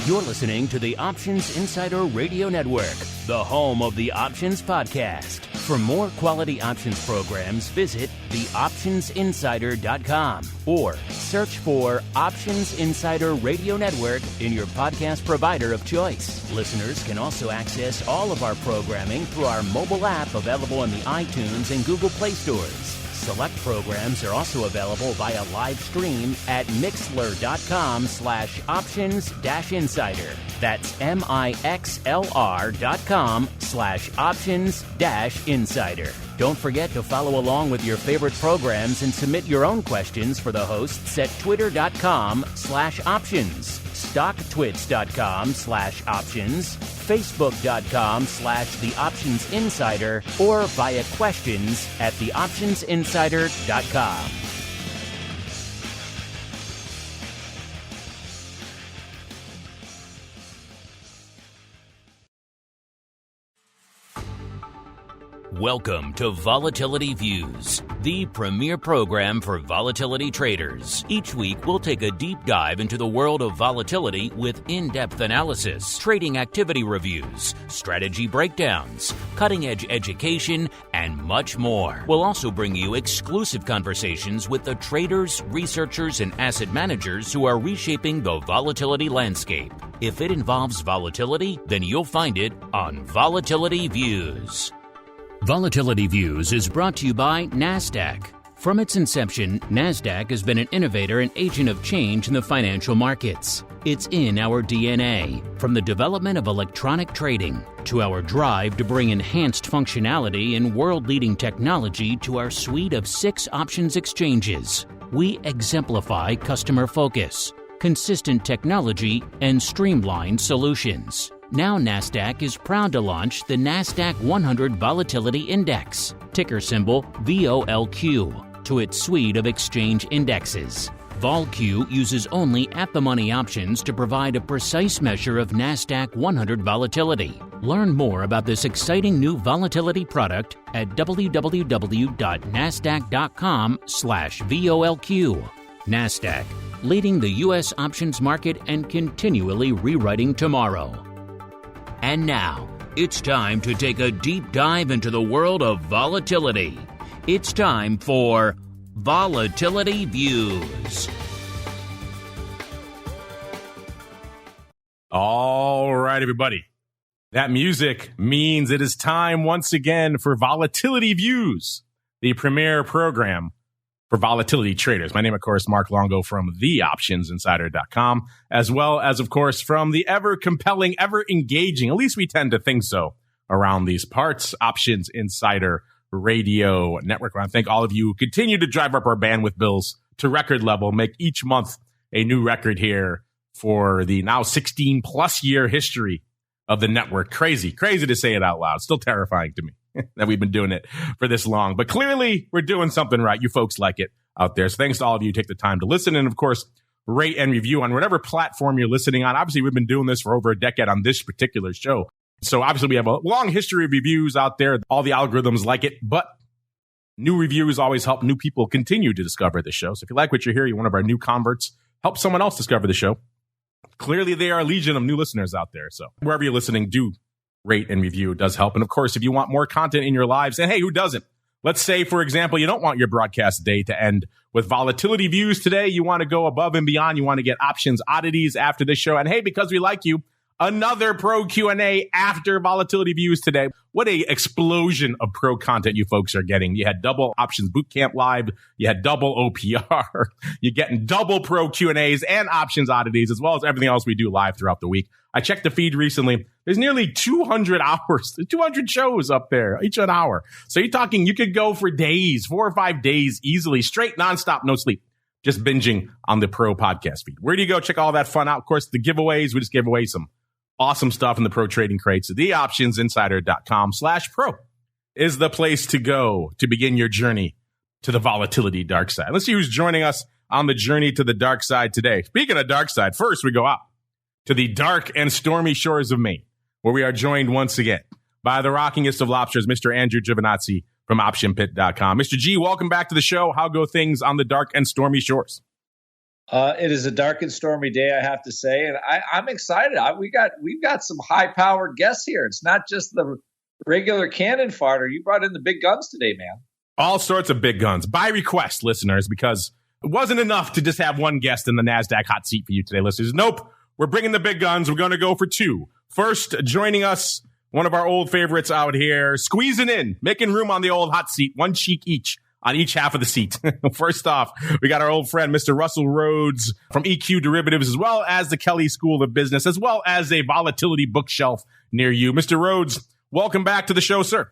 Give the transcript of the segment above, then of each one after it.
You're listening to the Options Insider Radio Network, the home of the Options Podcast. For more quality options programs, visit theoptionsinsider.com or search for Options Insider Radio Network in your podcast provider of choice. Listeners can also access all of our programming through our mobile app available in the iTunes and Google Play stores. Select programs are also available via live stream at mixlr.com/options-insider. That's mixlr.com/options-insider. Don't forget to follow along with your favorite programs and submit your own questions for the hosts at twitter.com/options, stocktwits.com/options, facebook.com/theoptionsinsider, or via questions at theoptionsinsider.com. Welcome to Volatility Views, the premier program for volatility traders. Each week, we'll take a deep dive into the world of volatility with in-depth analysis, trading activity reviews, strategy breakdowns, cutting-edge education, and much more. We'll also bring you exclusive conversations with the traders, researchers, and asset managers who are reshaping the volatility landscape. If it involves volatility, then you'll find it on Volatility Views. Volatility Views is brought to you by NASDAQ. From its inception, NASDAQ has been an innovator and agent of change in the financial markets. It's in our DNA, from the development of electronic trading to our drive to bring enhanced functionality and world-leading technology to our suite of 6 options exchanges. We exemplify customer focus, consistent technology, and streamlined solutions. Now NASDAQ is proud to launch the NASDAQ 100 Volatility Index, ticker symbol VOLQ, to its suite of exchange indexes. VOLQ uses only at-the-money options to provide a precise measure of NASDAQ 100 volatility. Learn more about this exciting new volatility product at www.nasdaq.com/VOLQ. NASDAQ, leading the U.S. options market and continually rewriting tomorrow. And now, it's time to take a deep dive into the world of volatility. It's time for Volatility Views. All right, everybody. That music means it is time once again for Volatility Views, the premier program for volatility traders. My name, of course, Mark Longo from theoptionsinsider.com, as well as, of course, from the ever compelling, ever engaging, at least we tend to think so, around these parts, Options Insider Radio Network. I want to thank all of you who continue to drive up our bandwidth bills to record level, make each month a new record here for the now 16-plus year history of the network. Crazy to say it out loud. Still terrifying to me that we've been doing it for this long. But clearly, we're doing something right. You folks like it out there. So thanks to all of you who take the time to listen and, of course, rate and review on whatever platform you're listening on. Obviously, we've been doing this for over a decade on this particular show. So obviously, we have a long history of reviews out there. All the algorithms like it. But new reviews always help new people continue to discover the show. So if you like what you hear, you're one of our new converts, help someone else discover the show. Clearly, there are a legion of new listeners out there. So wherever you're listening, do rate and review. It does help. And of course, if you want more content in your lives, and hey, who doesn't? Let's say, for example, you don't want your broadcast day to end with volatility views today. You want to go above and beyond. You want to get options oddities after this show. And hey, because we like you, another pro Q&A after volatility views today. What a explosion of pro content you folks are getting. You had double options bootcamp live. You had double OPR. You're getting double pro Q&As and options oddities, as well as everything else we do live throughout the week. I checked the feed recently. There's nearly 200 hours, 200 shows up there, each an hour. So you're talking, you could go for days, 4 or 5 days easily, straight, nonstop, no sleep, just binging on the pro podcast feed. Where do you go? Check all that fun out. Of course, the giveaways, we just gave away some awesome stuff in the pro trading crates. theoptionsinsider.com/pro is the place to go to begin your journey to the volatility dark side. Let's see who's joining us on the journey to the dark side today. Speaking of dark side, first we go out to the dark and stormy shores of Maine, where we are joined once again by the rockingest of lobsters, Mr. Andrew GIOVINAZZI from OptionPit.com. Mr. G, welcome back to the show. How go things on the dark and stormy shores? It is a dark and stormy day, I have to say, and I'm excited. We've got some high-powered guests here. It's not just the regular cannon fodder. You brought in the big guns today, man. All sorts of big guns by request, listeners, because it wasn't enough to just have one guest in the NASDAQ hot seat for you today, listeners. Nope, we're bringing the big guns. We're going to go for two. First, joining us, one of our old favorites out here, squeezing in, making room on the old hot seat, one cheek each on each half of the seat. First off, we got our old friend, Mr. Russell Rhoads from EQ Derivatives, as well as the Kelley School of Business, as well as a volatility bookshelf near you. Mr. Rhoads, welcome back to the show, sir.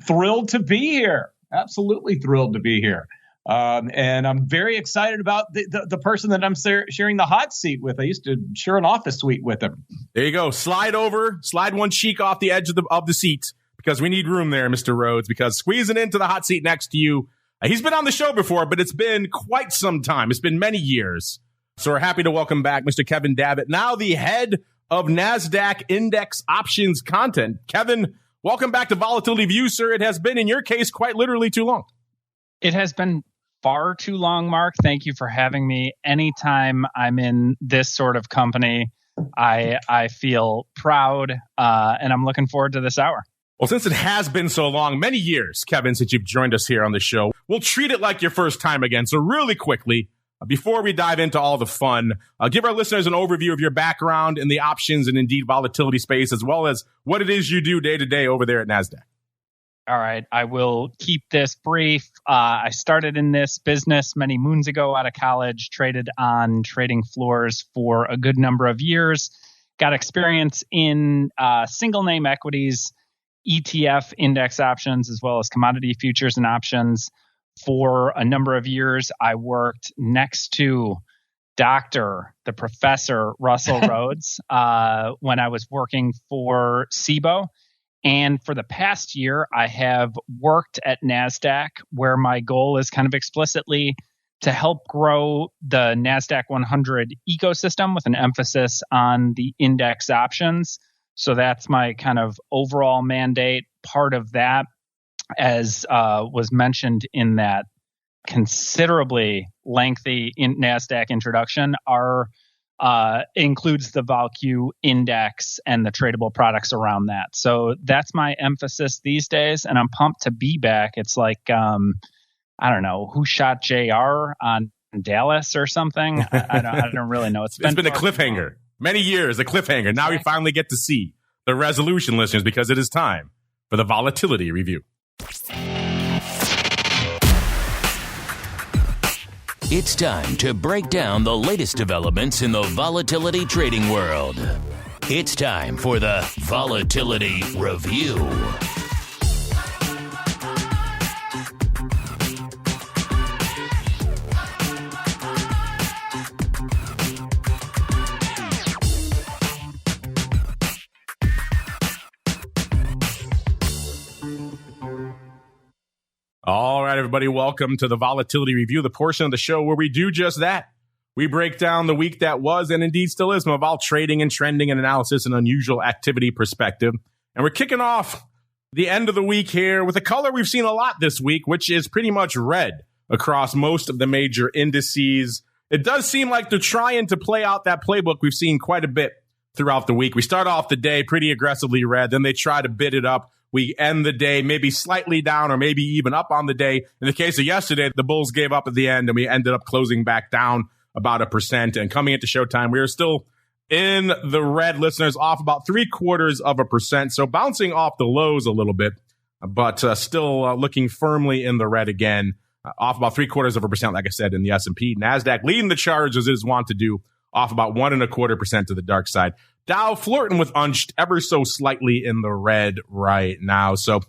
Thrilled to be here. Absolutely thrilled to be here. And I'm very excited about the person that I'm sharing the hot seat with. I used to share an office suite with him. There you go. Slide one cheek off the edge of the seat, because we need room there, Mr. Rhoads, because squeezing into the hot seat next to you, he's been on the show before, but it's been quite some time. It's been many years. So we're happy to welcome back Mr. Kevin DAVITT, now the head of NASDAQ Index Options Content. Kevin, welcome back to Volatility View, sir. It has been, in your case, quite literally too long. It has been far too long, Mark. Thank you for having me. Anytime I'm in this sort of company, I feel proud, and I'm looking forward to this hour. Well, since it has been so long, many years, Kevin, since you've joined us here on the show, we'll treat it like your first time again. So really quickly, before we dive into all the fun, give our listeners an overview of your background in the options and indeed volatility space, as well as what it is you do day to day over there at NASDAQ. All right, I will keep this brief. I started in this business many moons ago out of college, traded on trading floors for a good number of years, got experience in single name equities, ETF index options, as well as commodity futures and options. For a number of years, I worked next to the Professor Russell Rhoads when I was working for SIBO. And for the past year, I have worked at NASDAQ, where my goal is kind of explicitly to help grow the NASDAQ 100 ecosystem with an emphasis on the index options. So that's my kind of overall mandate. Part of that, as was mentioned in that considerably lengthy NASDAQ introduction, includes the VOLQ index and the tradable products around that. So that's my emphasis these days, and I'm pumped to be back. It's like, I don't know, who shot JR on Dallas or something? I don't really know. It's been a cliffhanger. Many years, a cliffhanger. Now we finally get to see the resolution, listeners, because it is time for the Volatility Review. It's time to break down the latest developments in the volatility trading world. It's time for the Volatility Review. All right, everybody, welcome to the Volatility Review, the portion of the show where we do just that. We break down the week that was and indeed still is from a vol trading and trending and analysis and unusual activity perspective. And we're kicking off the end of the week here with a color we've seen a lot this week, which is pretty much red across most of the major indices. It does seem like they're trying to play out that playbook we've seen quite a bit throughout the week. We start off the day pretty aggressively red, then they try to bid it up. We end the day maybe slightly down or maybe even up on the day. In the case of yesterday, the bulls gave up at the end and we ended up closing back down about 1%. And coming into showtime, we are still in the red, listeners, off about 0.75%. So bouncing off the lows a little bit, but still looking firmly in the red again, off about 0.75%, like I said, in the S&P. NASDAQ leading the charge as it is wont to do, off about 1.25% to the dark side. Dow flirting with unched ever so slightly in the red right now. So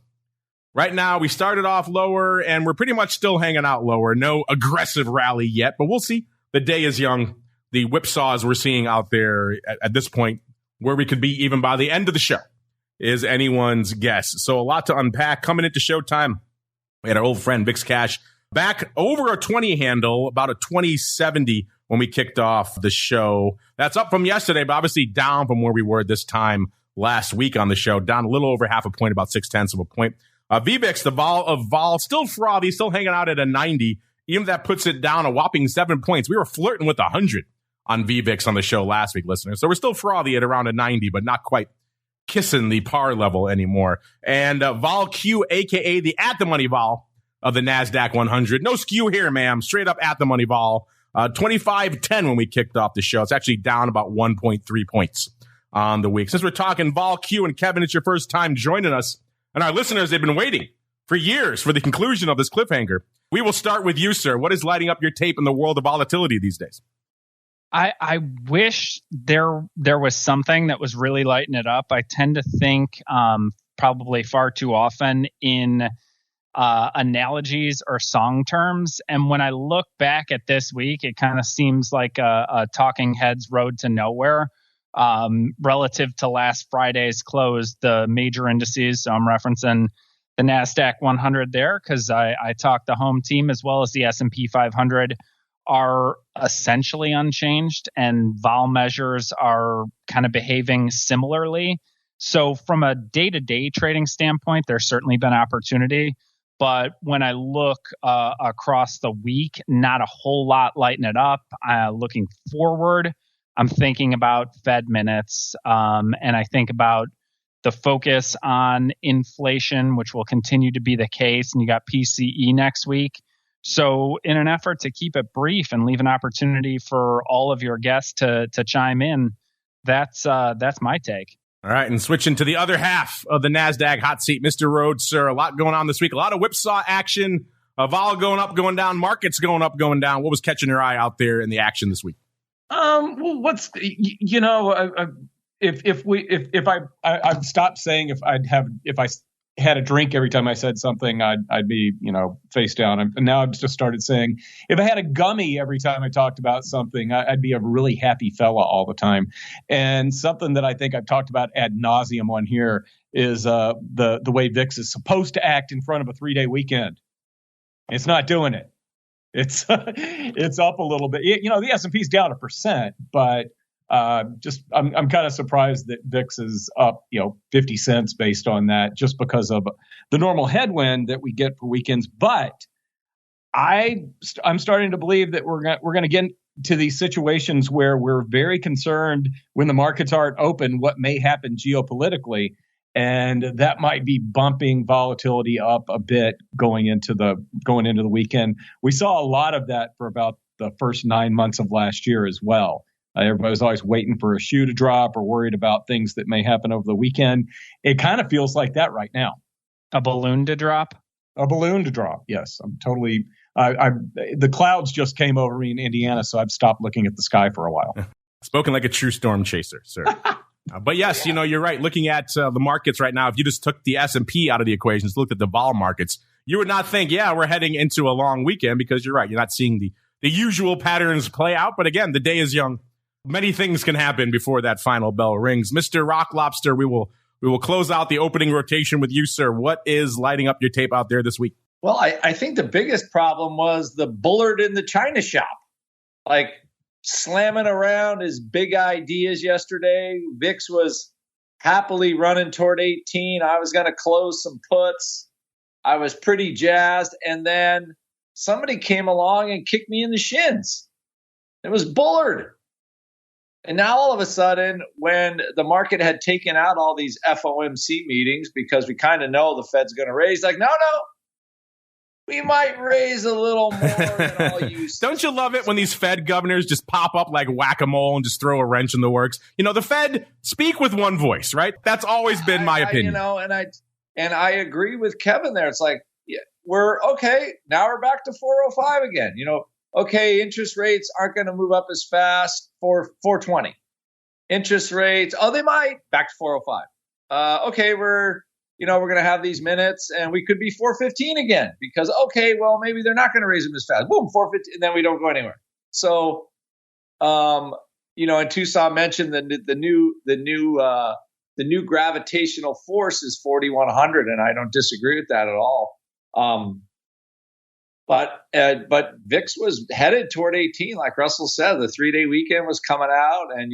right now we started off lower and we're pretty much still hanging out lower. No aggressive rally yet, but we'll see. The day is young. The whipsaws we're seeing out there at this point, where we could be even by the end of the show, is anyone's guess. So a lot to unpack. Coming into showtime, we had our old friend VIX Cash back over a 20 handle, about a 2070 when we kicked off the show. That's up from yesterday, but obviously down from where we were this time last week on the show, down a little over half a point, about 0.6 of a point. VVIX, the vol of vol, still frothy, still hanging out at a 90, Even if that puts it down a whopping 7 points. We were flirting with 100 on VVIX on the show last week, listeners. So we're still frothy at around a 90, but not quite kissing the par level anymore. And VOLQ, a.k.a. the at-the-money vol of the NASDAQ 100. No skew here, ma'am. Straight up at-the-money vol. 25.10 when we kicked off the show. It's actually down about 1.3 points on the week. Since we're talking VOLQ, and Kevin, it's your first time joining us, and our listeners, they've been waiting for years for the conclusion of this cliffhanger. We will start with you, sir. What is lighting up your tape in the world of volatility these days? I wish there was something that was really lighting it up. I tend to think probably far too often in analogies or song terms. And when I look back at this week, it kind of seems like a talking heads road to nowhere relative to last Friday's close, the major indices. So I'm referencing the NASDAQ 100 there because I talked the home team as well as the S&P 500 are essentially unchanged, and vol measures are kind of behaving similarly. So from a day-to-day trading standpoint, there's certainly been opportunity. But when I look across the week, not a whole lot lighting it up. Looking forward, I'm thinking about Fed minutes, and I think about the focus on inflation, which will continue to be the case. And you got PCE next week. So in an effort to keep it brief and leave an opportunity for all of your guests to chime in, that's my take. All right, and switching to the other half of the NASDAQ hot seat, Mr. Rhodes, sir. A lot going on this week. A lot of whipsaw action. Vol going up, going down. Markets going up, going down. What was catching your eye out there in the action this week? Well, if I've stopped saying if I had a drink every time I said something, I'd be, face down. And now I've just started saying, if I had a gummy every time I talked about something, I'd be a really happy fella all the time. And something that I think I've talked about ad nauseum on here is the way VIX is supposed to act in front of a 3-day weekend. It's not doing it. It's it's up a little bit. The S&P's down 1%, but I'm kind of surprised that VIX is up, 50 cents based on that, just because of the normal headwind that we get for weekends. But I'm starting to believe that we're going to get to these situations where we're very concerned when the markets aren't open, what may happen geopolitically, and that might be bumping volatility up a bit going into the weekend. We saw a lot of that for about the first 9 months of last year as well. Everybody was always waiting for a shoe to drop or worried about things that may happen over the weekend. It kind of feels like that right now. A balloon to drop? A balloon to drop, yes. I'm totally the clouds just came over me in Indiana, so I've stopped looking at the sky for a while. Spoken like a true storm chaser, sir. But yes, you're right. Looking at the markets right now, if you just took the S&P out of the equation, just looked at the vol markets, you would not think, we're heading into a long weekend, because you're right. You're not seeing the usual patterns play out. But again, the day is young. Many things can happen before that final bell rings. Mr. Rock Lobster, we will close out the opening rotation with you, sir. What is lighting up your tape out there this week? Well, I think the biggest problem was the bullard in the China shop, like slamming around his big ideas yesterday. VIX was happily running toward 18. I was going to close some puts. I was pretty jazzed. And then somebody came along and kicked me in the shins. It was bullard. And now all of a sudden, when the market had taken out all these FOMC meetings, because we kind of know the Fed's going to raise, like, no, we might raise a little more than all you. Don't you love it when these Fed governors just pop up like whack-a-mole and just throw a wrench in the works? The Fed speak with one voice, right? That's always been my opinion. And I agree with Kevin there. It's like, we're okay. Now we're back to 405 again. Okay, interest rates aren't going to move up as fast for 420. Interest rates, they might, back to 405. Okay, we're going to have these minutes, and we could be 415 again, because maybe they're not going to raise them as fast. Boom, 415, and then we don't go anywhere. So, and Tucson mentioned the new gravitational force is 4,100, and I don't disagree with that at all. But VIX was headed toward 18, like Russell said. The 3-day weekend was coming out, and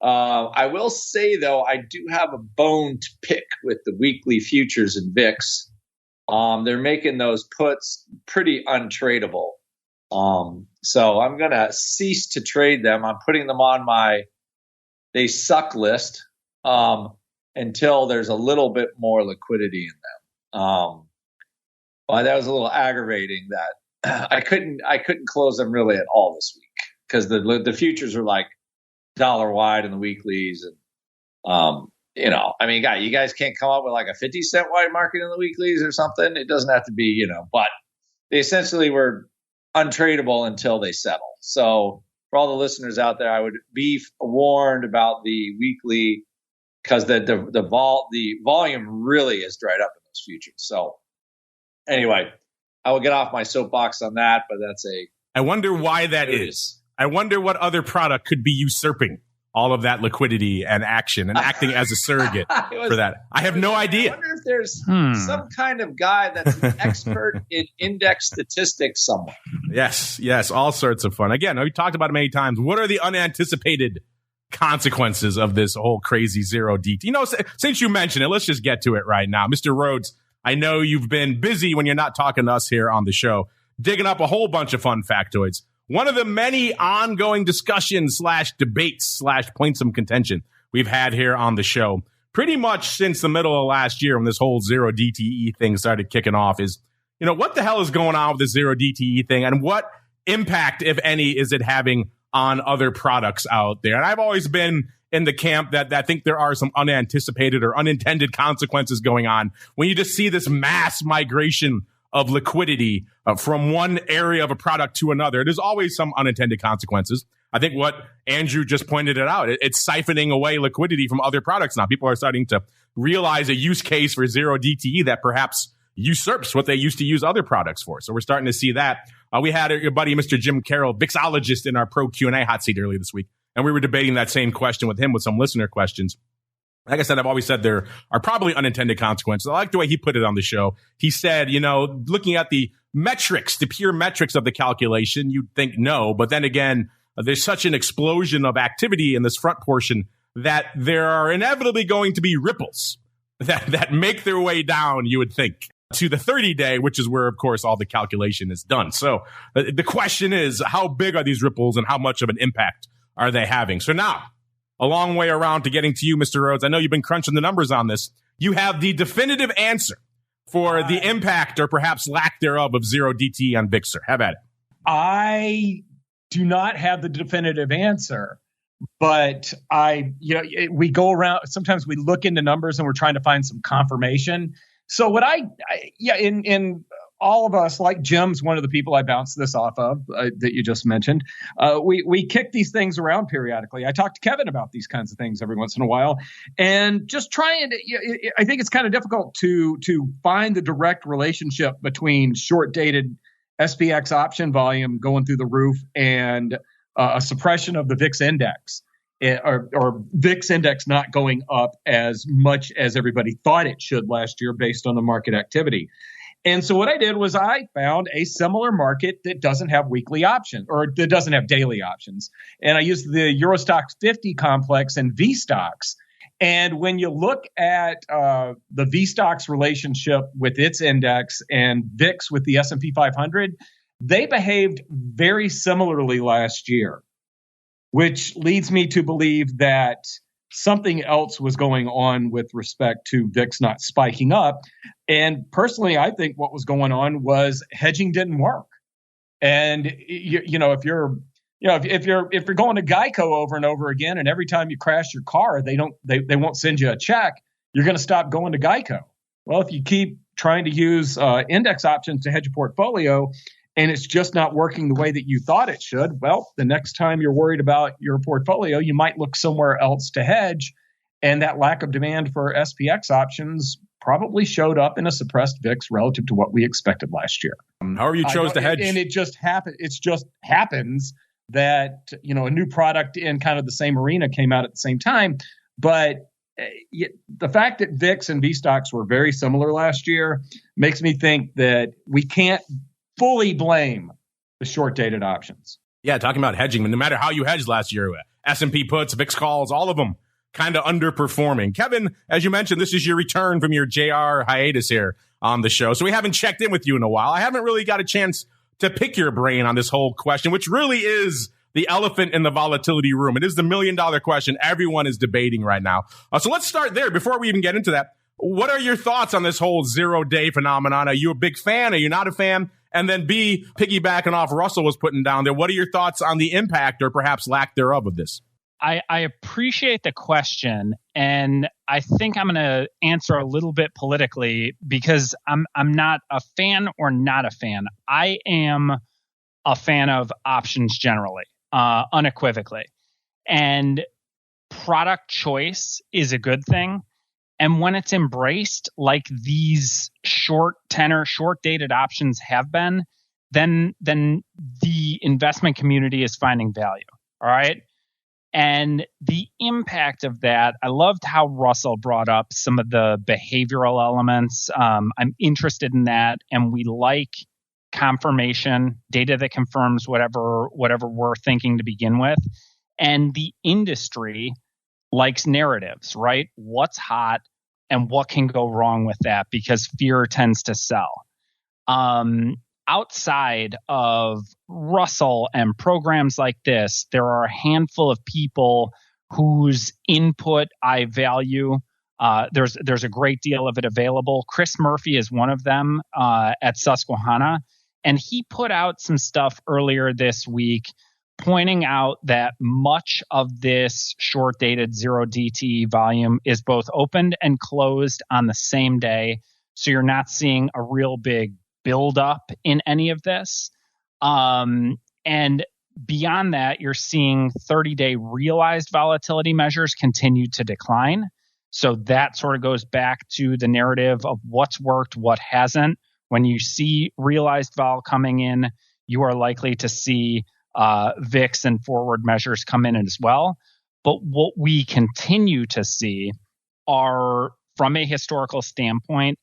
I will say though, I do have a bone to pick with the weekly futures in VIX they're making those puts pretty untradeable. So I'm going to cease to trade them. I'm putting them on my they suck list until there's a little bit more liquidity in them. Well, that was a little aggravating that I couldn't close them really at all this week because the futures are like dollar wide in the weeklies, and you guys can't come up with like a 50-cent wide market in the weeklies or something. It doesn't have to be, but they essentially were untradeable until they settle. So for all the listeners out there, I would be warned about the weekly because the volume really is dried up in those futures. So anyway, I will get off my soapbox on that, but I wonder why that is. I wonder what other product could be usurping all of that liquidity and action and acting as a surrogate for that. I have no idea. I wonder if there's some kind of guy that's an expert in index statistics somewhere. Yes, all sorts of fun. Again, we talked about it many times. What are the unanticipated consequences of this whole crazy zero DT? Since you mentioned it, let's just get to it right now. Mr. Rhodes, I know you've been busy when you're not talking to us here on the show, digging up a whole bunch of fun factoids. One of the many ongoing discussions / debates / points of contention we've had here on the show pretty much since the middle of last year when this whole zero DTE thing started kicking off is, what the hell is going on with the zero DTE thing and what impact, if any, is it having on other products out there? And I've always been in the camp that think there are some unanticipated or unintended consequences going on when you just see this mass migration of liquidity from one area of a product to another. There's always some unintended consequences. I think what Andrew just pointed it out, it's siphoning away liquidity from other products now. People are starting to realize a use case for zero DTE that perhaps usurps what they used to use other products for. So we're starting to see that. We had your buddy, Mr. Jim Carroll, VIXologist, in our Pro Q&A hot seat earlier this week, and we were debating that same question with him with some listener questions. Like I said, I've always said there are probably unintended consequences. I like the way he put it on the show. He said, looking at the metrics, the pure metrics of the calculation, you'd think no. But then again, there's such an explosion of activity in this front portion that there are inevitably going to be ripples that make their way down, you would think, to the 30-day, which is where, of course, all the calculation is done. So the question is, how big are these ripples and how much of an impact are they having? So now, a long way around to getting to you, Mr. Rhodes. I know you've been crunching the numbers on this. You have the definitive answer for the impact or perhaps lack thereof of zero DTE on VIX, sir. Have at it. I do not have the definitive answer, but we go around. Sometimes we look into numbers and we're trying to find some confirmation. So what in all of us, like Jim's one of the people I bounced this off of that you just mentioned. We kick these things around periodically. I talk to Kevin about these kinds of things every once in a while, and just trying to. I think it's kind of difficult to find the direct relationship between short-dated SVIX option volume going through the roof and a suppression of the VIX index, or VIX index not going up as much as everybody thought it should last year based on the market activity. And so what I did was I found a similar market that doesn't have weekly options or that doesn't have daily options. And I used the Eurostoxx 50 complex and VStoxx. And when you look at the VStoxx relationship with its index and VIX with the S&P 500, they behaved very similarly last year, which leads me to believe that something else was going on with respect to VIX not spiking up. And personally, I think what was going on was hedging didn't work. And if you're going to Geico over and over again, and every time you crash your car, they won't send you a check, you're going to stop going to Geico. Well, if you keep trying to use index options to hedge a portfolio, and it's just not working the way that you thought it should, well, the next time you're worried about your portfolio, you might look somewhere else to hedge. And that lack of demand for SPX options probably showed up in a suppressed VIX relative to what we expected last year. However you chose to hedge. And it just happens that, a new product in kind of the same arena came out at the same time. But the fact that VIX and VStoxx were very similar last year makes me think that we can't fully blame the short-dated options. Yeah, talking about hedging, no matter how you hedged last year, S&P puts, VIX calls, all of them, kind of underperforming. Kevin, as you mentioned, this is your return from your JR hiatus here on the show. So we haven't checked in with you in a while. I haven't really got a chance to pick your brain on this whole question, which really is the elephant in the volatility room. It is the $1 million question everyone is debating right now. So let's start there. Before we even get into that, what are your thoughts on this whole 0-day phenomenon? Are you a big fan? Are you not a fan? And then B, piggybacking off Russell was putting down there, what are your thoughts on the impact or perhaps lack thereof of this? I appreciate the question, and I think I'm going to answer a little bit politically because I'm not a fan or not a fan. I am a fan of options generally, unequivocally. And product choice is a good thing. And when it's embraced like these short tenor, short dated options have been, then the investment community is finding value. All right. And the impact of that, I loved how Russell brought up some of the behavioral elements. I'm interested in that. And we like confirmation, data that confirms whatever we're thinking to begin with. And the industry likes narratives, right? What's hot and what can go wrong with that, because fear tends to sell. Outside of Russell and programs like this, there are a handful of people whose input I value. There's a great deal of it available. Chris Murphy is one of them at Susquehanna, and he put out some stuff earlier this week pointing out that much of this short-dated 0DTE volume is both opened and closed on the same day, so you're not seeing a real big build up in any of this. And beyond that, you're seeing 30-day realized volatility measures continue to decline. So that sort of goes back to the narrative of what's worked, what hasn't. When you see realized vol coming in, you are likely to see VIX and forward measures come in as well. But what we continue to see are, from a historical standpoint,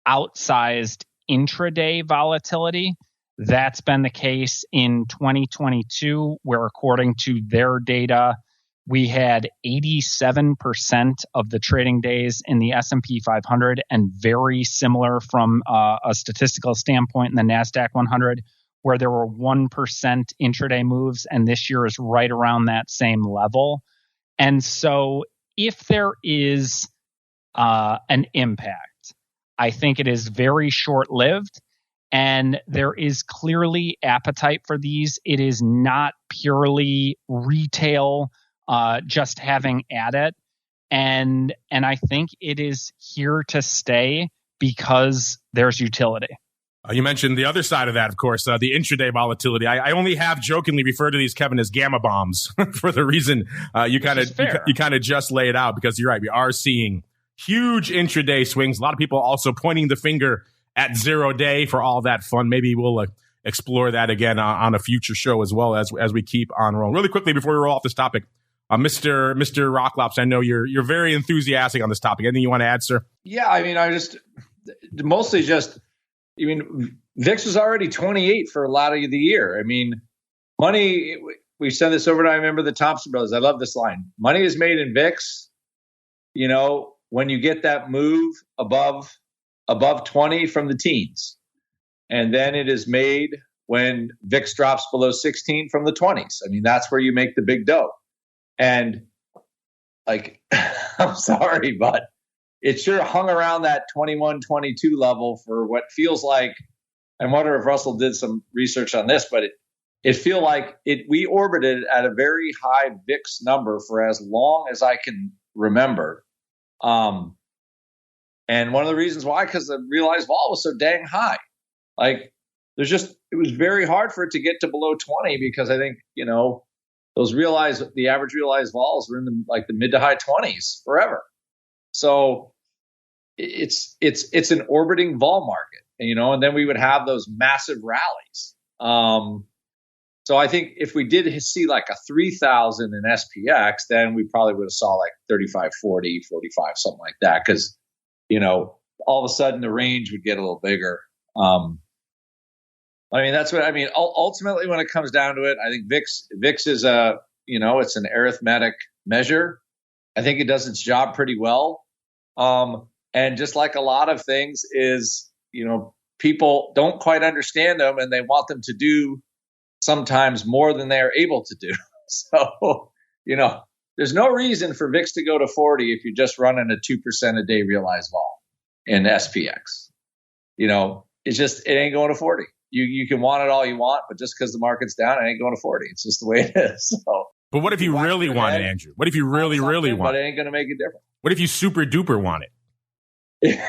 outsized intraday volatility. That's been the case in 2022, where according to their data, we had 87% of the trading days in the S&P 500, and very similar from a statistical standpoint in the NASDAQ 100, where there were 1% intraday moves, and this year is right around that same level. And so if there is an impact, I think it is very short-lived, and there is clearly appetite for these. It is not purely retail just having at it. And I think it is here to stay because there's utility. You mentioned the other side of that, of course, the intraday volatility. I only have jokingly referred to these, Kevin, as gamma bombs for the reason you kind of just laid out, because you're right. We are seeing huge intraday swings. A lot of people also pointing the finger at 0-day for all that fun. Maybe we'll explore that again on a future show as well as we keep on rolling. Really quickly before we roll off this topic, Mr. Rocklops, I know you're very enthusiastic on this topic. Anything you want to add, sir? Yeah, I mean, VIX was already 28 for a lot of the year. I mean, money, we said this over and I remember the Thompson brothers. I love this line. Money is made in VIX, when you get that move above 20 from the teens. And then it is made when VIX drops below 16 from the 20s. I mean, that's where you make the big dough. And I'm sorry, but it sure hung around that 21, 22 level for what feels like, I wonder if Russell did some research on this, but it feel like we orbited at a very high VIX number for as long as I can remember. And one of the reasons why, because the realized vol was so dang high. It was very hard for it to get to below 20, because I think, the average realized vols were in the mid to high 20s forever. So it's an orbiting vol market, and then we would have those massive rallies. So I think if we did see like a 3,000 in SPX, then we probably would have saw like 35, 40, 45, something like that. Because, all of a sudden the range would get a little bigger. That's what I mean. Ultimately, when it comes down to it, I think VIX is it's an arithmetic measure. I think it does its job pretty well. And just like a lot of things is, people don't quite understand them and they want them to do sometimes more than they are able to do. So, there's no reason for VIX to go to 40 if you're just running a 2% a day realized vol in SPX. It ain't going to 40. You can want it all you want, but just because the market's down, it ain't going to 40. It's just the way it is. So, but what if you really want it, Andrew? What if you really want it? But it ain't going to make a difference. What if you super duper want it?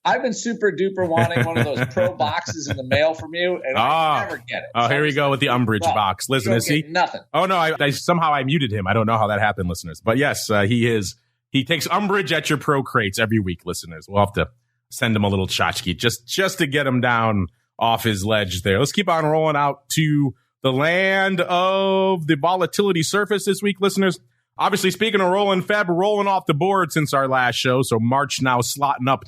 I've been super duper wanting one of those pro boxes in the mail from you, and I never get it. Oh, here we go with the umbrage box. Listen, is he? Nothing. Oh, no, I somehow I muted him. I don't know how that happened, listeners. But yes, he is. He takes umbrage at your pro crates every week, listeners. We'll have to send him a little tchotchke just to get him down off his ledge there. Let's keep on rolling out to the land of the volatility surface this week, listeners. Obviously, speaking of rolling Feb, rolling off the board since our last show. So March now slotting up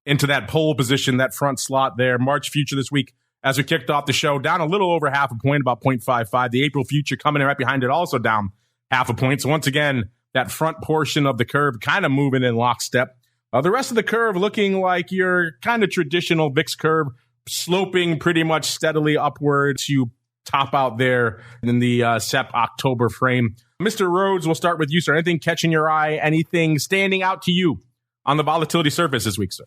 into that pole position, that front slot there. March future this week, as we kicked off the show, down a little over half a point, about 0.55. The April future coming in right behind it, also down half a point. So once again, that front portion of the curve kind of moving in lockstep. The rest of the curve looking like your kind of traditional VIX curve, sloping pretty much steadily upward to top out there in the Sep-October frame. Mr. Rhodes, we'll start with you, sir. Anything catching your eye? Anything standing out to you on the volatility surface this week, sir?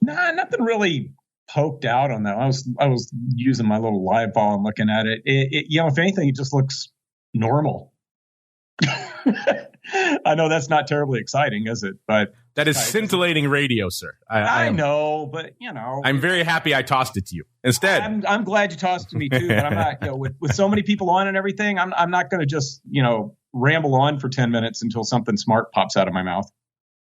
Nah, nothing really poked out on that. I was using my little live ball and looking at it. If anything, it just looks normal. I know that's not terribly exciting, is it? But that is scintillating radio, sir. I know, but I'm very happy I tossed it to you. Instead, I'm glad you tossed it to me too. But I'm not, with so many people on and everything, I'm not going to just ramble on for 10 minutes until something smart pops out of my mouth.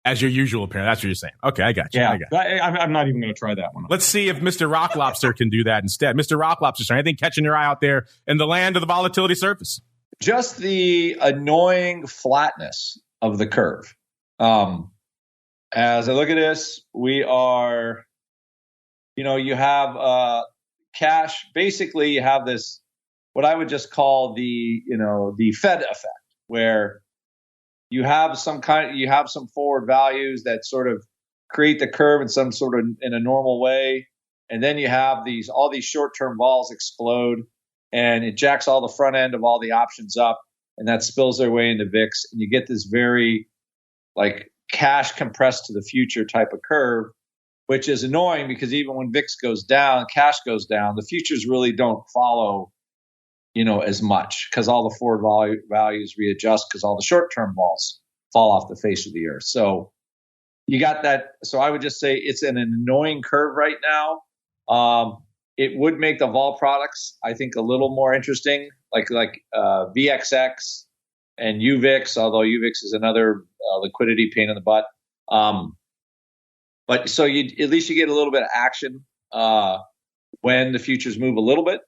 As your usual, apparently. That's what you're saying. Okay, I got you. Yeah, I'm not even going to try that one. Let's see if Mr. Rock Lobster can do that instead. Mr. Rock Lobster, sir, anything catching your eye out there in the land of the volatility surface? Just the annoying flatness of the curve. As I look at this, we are, you have cash. Basically, you have this, what I would just call the Fed effect, where you have some forward values that sort of create the curve in a normal way, and then you have all these short-term vols explode, and it jacks all the front end of all the options up, and that spills their way into VIX, and you get this very cash compressed to the future type of curve, which is annoying because even when VIX goes down, cash goes down, the futures really don't follow as much because all the forward values readjust because all the short-term vols fall off the face of the earth. So you got that. So I would just say it's an annoying curve right now. It would make the vol products, I think, a little more interesting, like VXX and UVIX, although UVIX is another liquidity pain in the butt. But so at least you get a little bit of action when the futures move a little bit.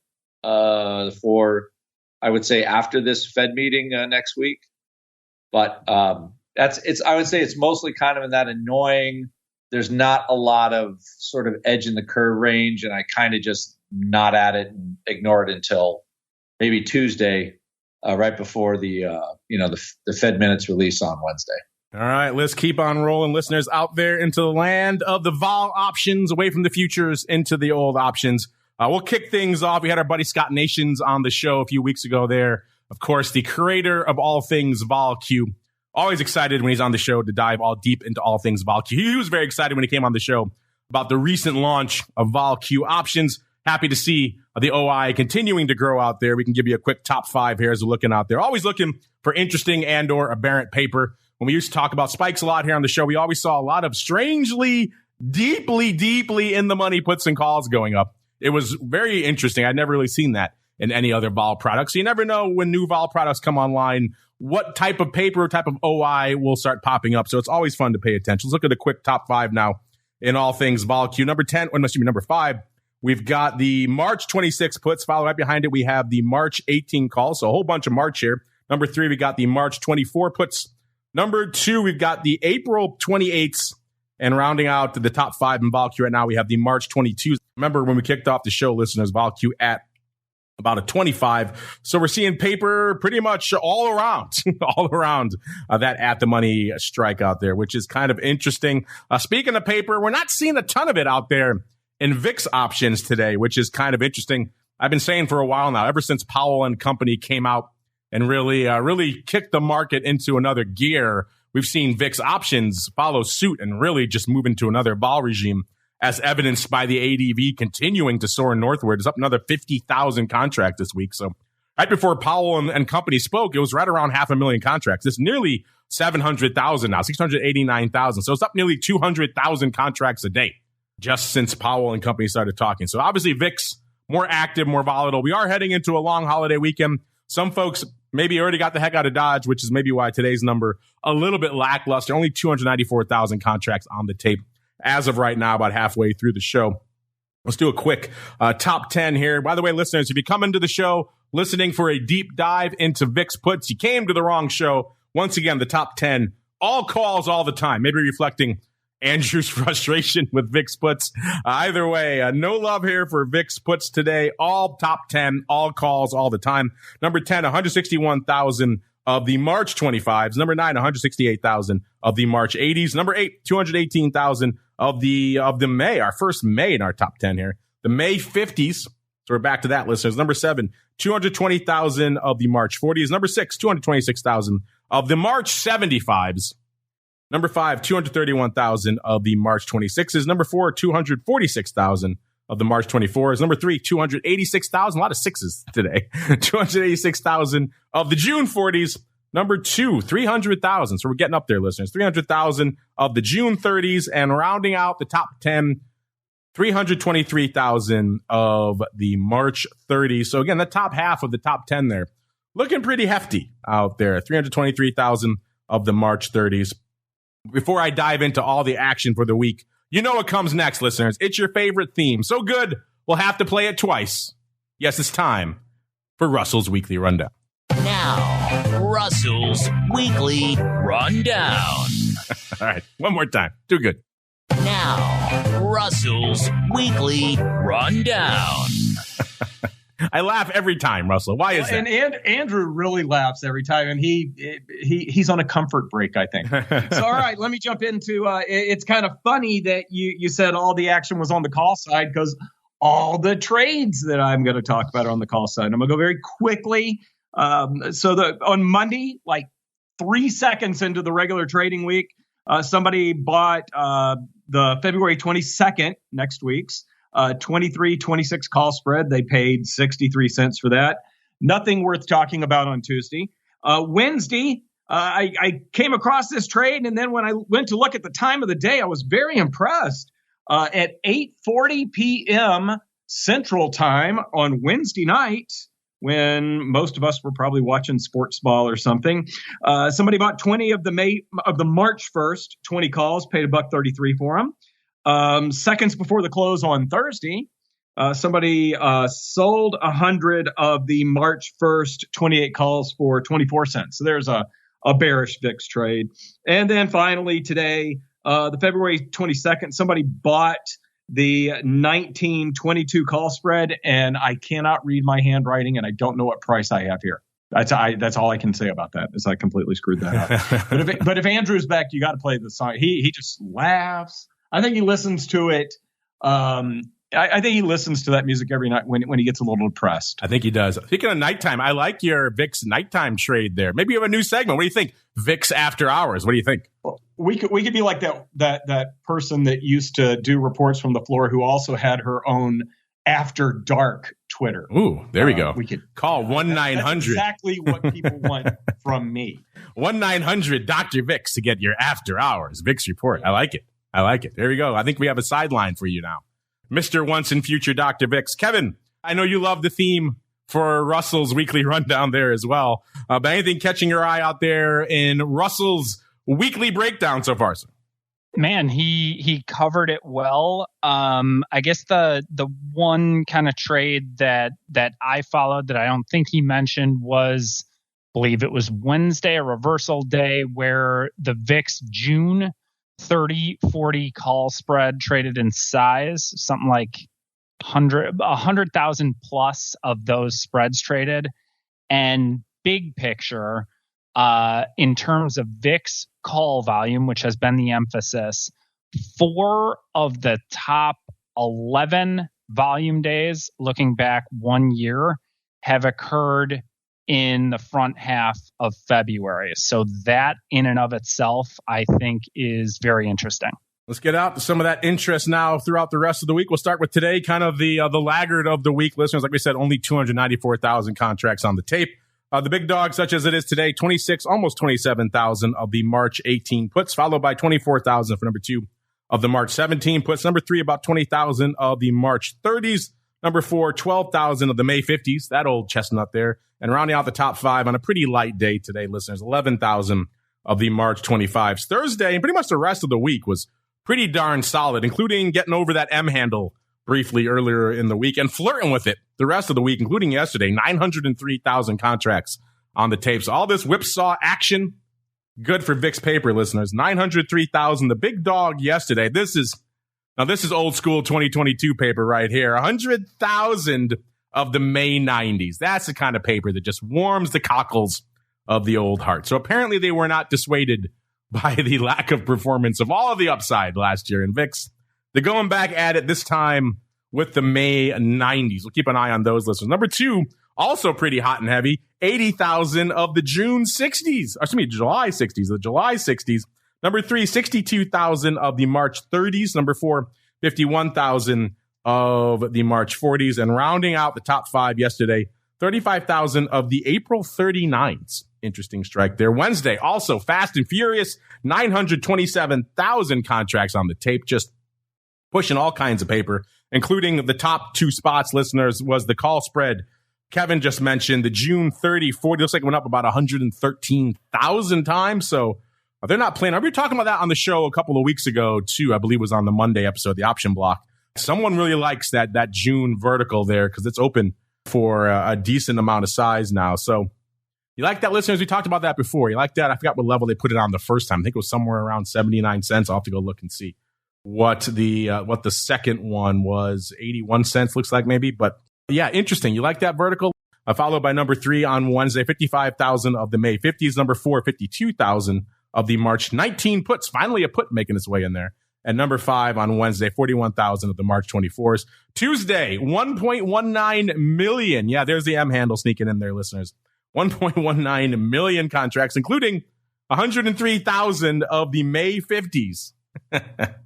For, I would say, after this Fed meeting next week. But I would say it's mostly kind of in that annoying, there's not a lot of sort of edge in the curve range, and I kind of just nod at it and ignore it until maybe Tuesday, right before the Fed minutes release on Wednesday. All right, let's keep on rolling, listeners, out there into the land of the vol options, away from the futures into the old options. We'll kick things off. We had our buddy Scott Nations on the show a few weeks ago there. Of course, the creator of all things VOLQ. Always excited when he's on the show to dive all deep into all things VOLQ. He was very excited when he came on the show about the recent launch of VOLQ options. Happy to see the OI continuing to grow out there. We can give you a quick top 5 here as we're looking out there. Always looking for interesting and or aberrant paper. When we used to talk about spikes a lot here on the show, we always saw a lot of strangely, deeply in the money puts and calls going up. It was very interesting. I'd never really seen that in any other vol products. So you never know when new vol products come online, what type of paper, type of OI will start popping up. So it's always fun to pay attention. Let's look at a quick top 5 now in all things VOLQ. Number 5, we've got the March 26 puts. Follow right behind it, we have the March 18 calls. So a whole bunch of March here. Number 3, we got the March 24 puts. Number 2, we've got the April 28s. And rounding out the top 5 in VOLQ right now, we have the March 22s. Remember when we kicked off the show, listeners, VOLQ at about a 25. So we're seeing paper pretty much all around, that at the money strike out there, which is kind of interesting. Speaking of paper, we're not seeing a ton of it out there in VIX options today, which is kind of interesting. I've been saying for a while now, ever since Powell and company came out and really kicked the market into another gear, we've seen VIX options follow suit and really just move into another vol regime, as evidenced by the ADV continuing to soar northward. It's up another 50,000 contracts this week. So right before Powell and company spoke, it was right around 500,000 contracts. It's nearly 700,000 now, 689,000. So it's up nearly 200,000 contracts a day just since Powell and company started talking. So obviously VIX, more active, more volatile. We are heading into a long holiday weekend. Some folks maybe already got the heck out of Dodge, which is maybe why today's number a little bit lackluster. Only 294,000 contracts on the tape as of right now, about halfway through the show. Let's do a quick top 10 here. By the way, listeners, if you come into the show listening for a deep dive into VIX puts, you came to the wrong show. Once again, the top 10, all calls all the time, maybe reflecting Andrew's frustration with VIX puts. Either way, no love here for VIX puts today. All top 10, all calls all the time. Number 10, 161,000 of the March 25s. Number 9, 168,000 of the March 80s. Number 8, 218,000 of the May, our first May in our top 10 here. The May 50s. So we're back to that, listeners. Number 7, 220,000 of the March 40s. Number 6, 226,000 of the March 75s. Number 5, 231,000 of the March 26s. Number 4, 246,000 of the March 24s. Number 3, 286,000. A lot of sixes today. 286,000 of the June 40s. Number 2, 300,000. So we're getting up there, listeners. 300,000 of the June 30s. And rounding out the top 10, 323,000 of the March 30s. So again, the top half of the top 10 there, looking pretty hefty out there. 323,000 of the March 30s. Before I dive into all the action for the week, you know what comes next, listeners. It's your favorite theme. So good, we'll have to play it twice. Yes, it's time for Russell's Weekly Rundown. Now, Russell's Weekly Rundown. All right, one more time. Too good. Now, Russell's Weekly Rundown. I laugh every time, Russell. Why is that? And Andrew really laughs every time, and he's on a comfort break, I think. So, all right, let me jump into. It's kind of funny that you said all the action was on the call side, because all the trades that I'm going to talk about are on the call side. I'm going to go very quickly. On Monday, like 3 seconds into the regular trading week, somebody bought the February 22nd, next week's 23-26 call spread. They paid 63 cents for that. Nothing worth talking about on Tuesday. Wednesday, I came across this trade, and then when I went to look at the time of the day, I was very impressed. At 8:40 p.m. Central Time on Wednesday night, when most of us were probably watching sports ball or something, somebody bought 20 of the March 1st 20 calls, paid $1.33 for them. Seconds before the close on Thursday, somebody sold 100 of the March 1st 28 calls for 24 cents. So there's a bearish VIX trade. And then finally today, the February 22nd, somebody bought the 1922 call spread, and I cannot read my handwriting, and I don't know what price I have here. That's all I can say about that, is I completely screwed that up. but if Andrew's back, you got to play the song. He just laughs. I think he listens to it. I think he listens to that music every night when he gets a little depressed. I think he does. Speaking of nighttime, I like your VIX nighttime trade there. Maybe you have a new segment. What do you think? VIX after hours. What do you think? Well, we could be like that person that used to do reports from the floor, who also had her own after dark Twitter. Ooh, there we go. We could call 1-900. That's exactly what people want from me. 1-900 Dr. VIX to get your after hours VIX report. I like it. There we go. I think we have a sideline for you now. Mr. Once and Future Dr. VIX. Kevin, I know you love the theme for Russell's Weekly Rundown there as well. But anything catching your eye out there in Russell's weekly breakdown so far, sir? Man, he covered it well. I guess the one kind of trade that I followed that I don't think he mentioned was, I believe it was Wednesday, a reversal day, where the VIX June 30-40 call spread traded in size, something like 100,000 plus of those spreads traded. And big picture, in terms of VIX call volume, which has been the emphasis, 4 of the top 11 volume days, looking back 1 year, have occurred in the front half of February. So that in and of itself, I think, is very interesting. Let's get out to some of that interest now throughout the rest of the week. We'll start with today, kind of the laggard of the week. Listeners, like we said, only 294,000 contracts on the tape. The big dog, such as it is today, 26, almost 27,000 of the March 18 puts, followed by 24,000 for number 2 of the March 17 puts. Number 3, about 20,000 of the March 30s. Number 4, 12,000 of the May 50s, that old chestnut there. And rounding out the top 5 on a pretty light day today, listeners, 11,000 of the March 25s. Thursday, and pretty much the rest of the week was pretty darn solid, including getting over that M handle briefly earlier in the week and flirting with it the rest of the week, including yesterday, 903,000 contracts on the tape. So all this whipsaw action, good for VIX paper, listeners. 903,000, the big dog yesterday. This is old school 2022 paper right here. 100,000 of the May 90s. That's the kind of paper that just warms the cockles of the old heart. So apparently they were not dissuaded by the lack of performance of all of the upside last year in VIX. They're going back at it this time with the May 90s. We'll keep an eye on those, listeners. Number 2, also pretty hot and heavy, 80,000 of the June 60s. July 60s, the July 60s. Number 3, 62,000 of the March 30s. Number 4, 51,000 of the March 40s. And rounding out the top 5 yesterday, 35,000 of the April 39s. Interesting strike there. Wednesday, also fast and furious, 927,000 contracts on the tape, just pushing all kinds of paper, including the top 2 spots, listeners, was the call spread Kevin just mentioned. The June 30, 40, looks like it went up about 113,000 times. So they're not playing. I remember talking about that on the show a couple of weeks ago, too. I believe it was on the Monday episode, the option block. Someone really likes that June vertical there because it's open for a decent amount of size now. So you like that, listeners? We talked about that before. You like that? I forgot what level they put it on the first time. I think it was somewhere around 79 cents. I'll have to go look and see what the second one was. 81 cents looks like maybe. But yeah, interesting. You like that vertical? Followed by number 3 on Wednesday, 55,000 of the May 50s. Number 4, 52,000 of the March 19 puts. Finally a put making its way in there. And number 5 on Wednesday, 41,000 of the March 24s. Tuesday, 1.19 million. Yeah, there's the M handle sneaking in there, listeners. 1.19 million contracts, including 103,000 of the May 50s.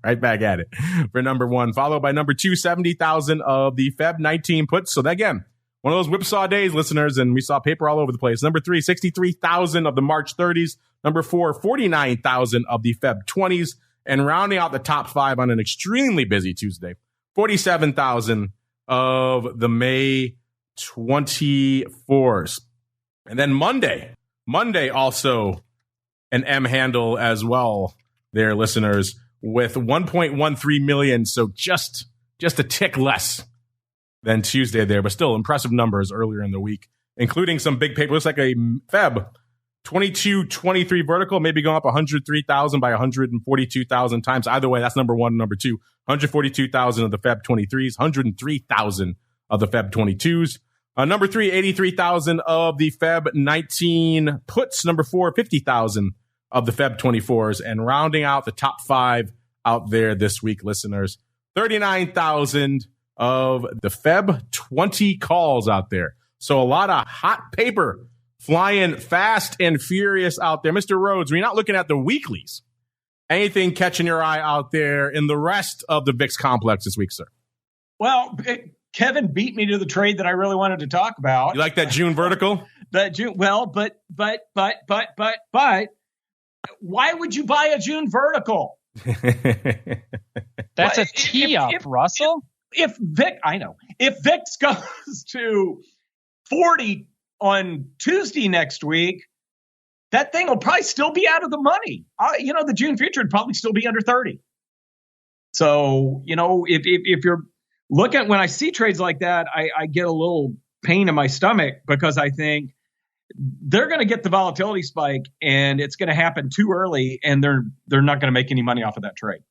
Right back at it for number 1, followed by number 2, 70,000 of the Feb 19 puts. So again, one of those whipsaw days, listeners, and we saw paper all over the place. Number 3, 63,000 of the March 30s. Number 4, 49,000 of the Feb 20s. And rounding out the top 5 on an extremely busy Tuesday, 47,000 of the May 24s. And then Monday also an M handle as well there, listeners, with 1.13 million. So just a tick less than Tuesday there, but still impressive numbers earlier in the week, including some big paper. Looks like a Feb 22-23 vertical, maybe going up 103,000 by 142,000 times. Either way, that's number 1 and number 2. 142,000 of the Feb 23s, 103,000 of the Feb 22s. Number 3, 83,000 of the Feb 19 puts. Number 4, 50,000 of the Feb 24s. And rounding out the top 5 out there this week, listeners, 39,000 of the Feb 20 calls out there. So a lot of hot paper flying fast and furious out there. Mr. Rhodes, when you're not looking at the weeklies, anything catching your eye out there in the rest of the VIX complex this week, sir? Well, Kevin beat me to the trade that I really wanted to talk about. You like that June vertical? But why would you buy a June vertical? That's a tee up, Russell. If VIX goes to 40 on Tuesday next week, that thing will probably still be out of the money. The June future would probably still be under 30. So, if you're looking, when I see trades like that, I get a little pain in my stomach because I think they're going to get the volatility spike and it's going to happen too early and they're not going to make any money off of that trade.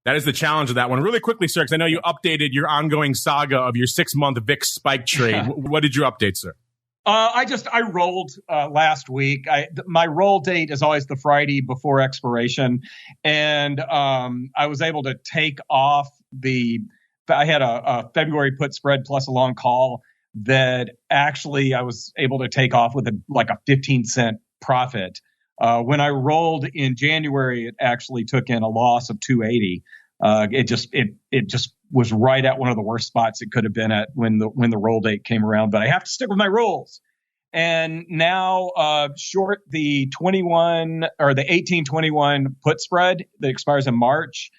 That is the challenge of that one. Really quickly, sir, because I know you updated your ongoing saga of your 6-month VIX spike trade. What did you update, sir? I rolled last week. My roll date is always the Friday before expiration, and I was able to take off I had a February put spread plus a long call that actually I was able to take off with a 15-cent profit. When I rolled in January, it actually took in a loss of 280. It just was right at one of the worst spots it could have been at when the roll date came around. But I have to stick with my rules. And now short the 1821 put spread that expires in March,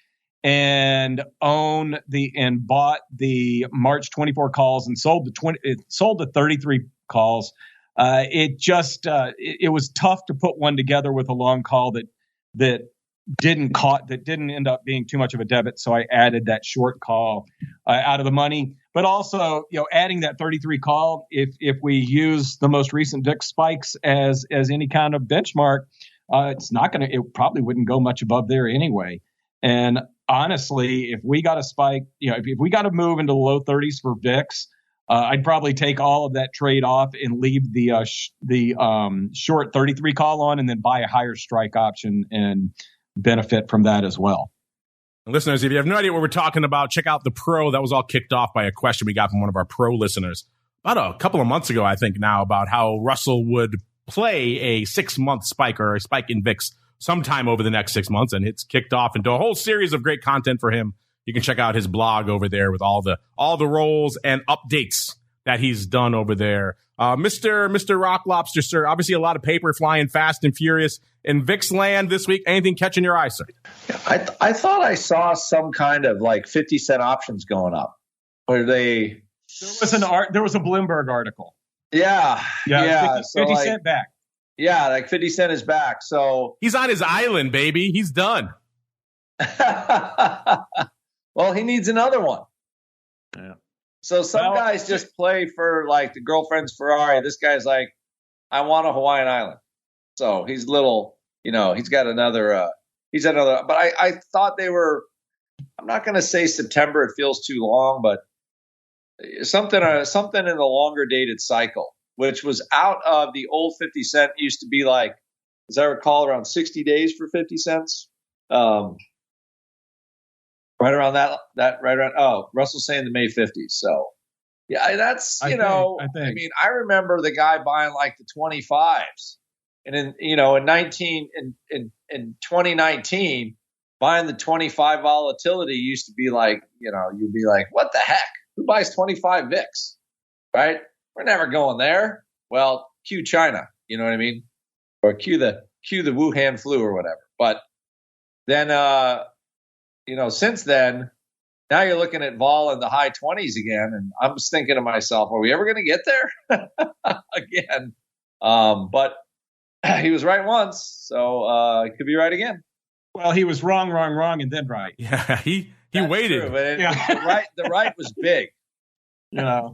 and bought the March 24 calls and sold the 33 calls. It was tough to put one together with a long call that didn't end up being too much of a debit. So I added that short call out of the money, but also, adding that 33 call, if we use the most recent VIX spikes as any kind of benchmark, it probably wouldn't go much above there anyway. And honestly, if we got a spike, if we got to move into the low 30s for VIX, I'd probably take all of that trade off and leave the short 33 call on, and then buy a higher strike option and benefit from that as well. Listeners, if you have no idea what we're talking about, check out the Pro. That was all kicked off by a question we got from one of our Pro listeners about a couple of months ago, I think now, about how Russell would play a 6-month spike or a spike in VIX sometime over the next 6 months. And it's kicked off into a whole series of great content for him. You can check out his blog over there with all the rolls and updates that he's done over there. Mr. Rock Lobster, sir, obviously a lot of paper flying fast and furious in VIX land this week. Anything catching your eye, sir? I thought I saw some kind of 50-cent options going up. Where there was a Bloomberg article. Yeah. 50 cent back. Yeah, 50 cent is back. So he's on his island, baby. He's done. Well, he needs another one. Yeah. So some guys just play for the girlfriend's Ferrari. This guy's like, I want a Hawaiian island. So he's he's got another, but I thought they were, I'm not going to say September. It feels too long, but something in the longer dated cycle, which was out of the old 50 cent used to be as I recall, around 60 days for 50 cents. Right around Russell's saying the May 50s. So, yeah, that's, I mean, I remember the guy buying the 25s. And in 2019, buying the 25 volatility used to be you'd be like, what the heck? Who buys 25 VIX? Right? We're never going there. Well, cue China, you know what I mean? Or cue the Wuhan flu or whatever. But then, since then, now you're looking at vol in the high 20s again. And I'm just thinking to myself, are we ever going to get there again? But he was right once, so he could be right again. Well, he was wrong, and then right. Yeah, he waited. True, but the right was big. Yeah,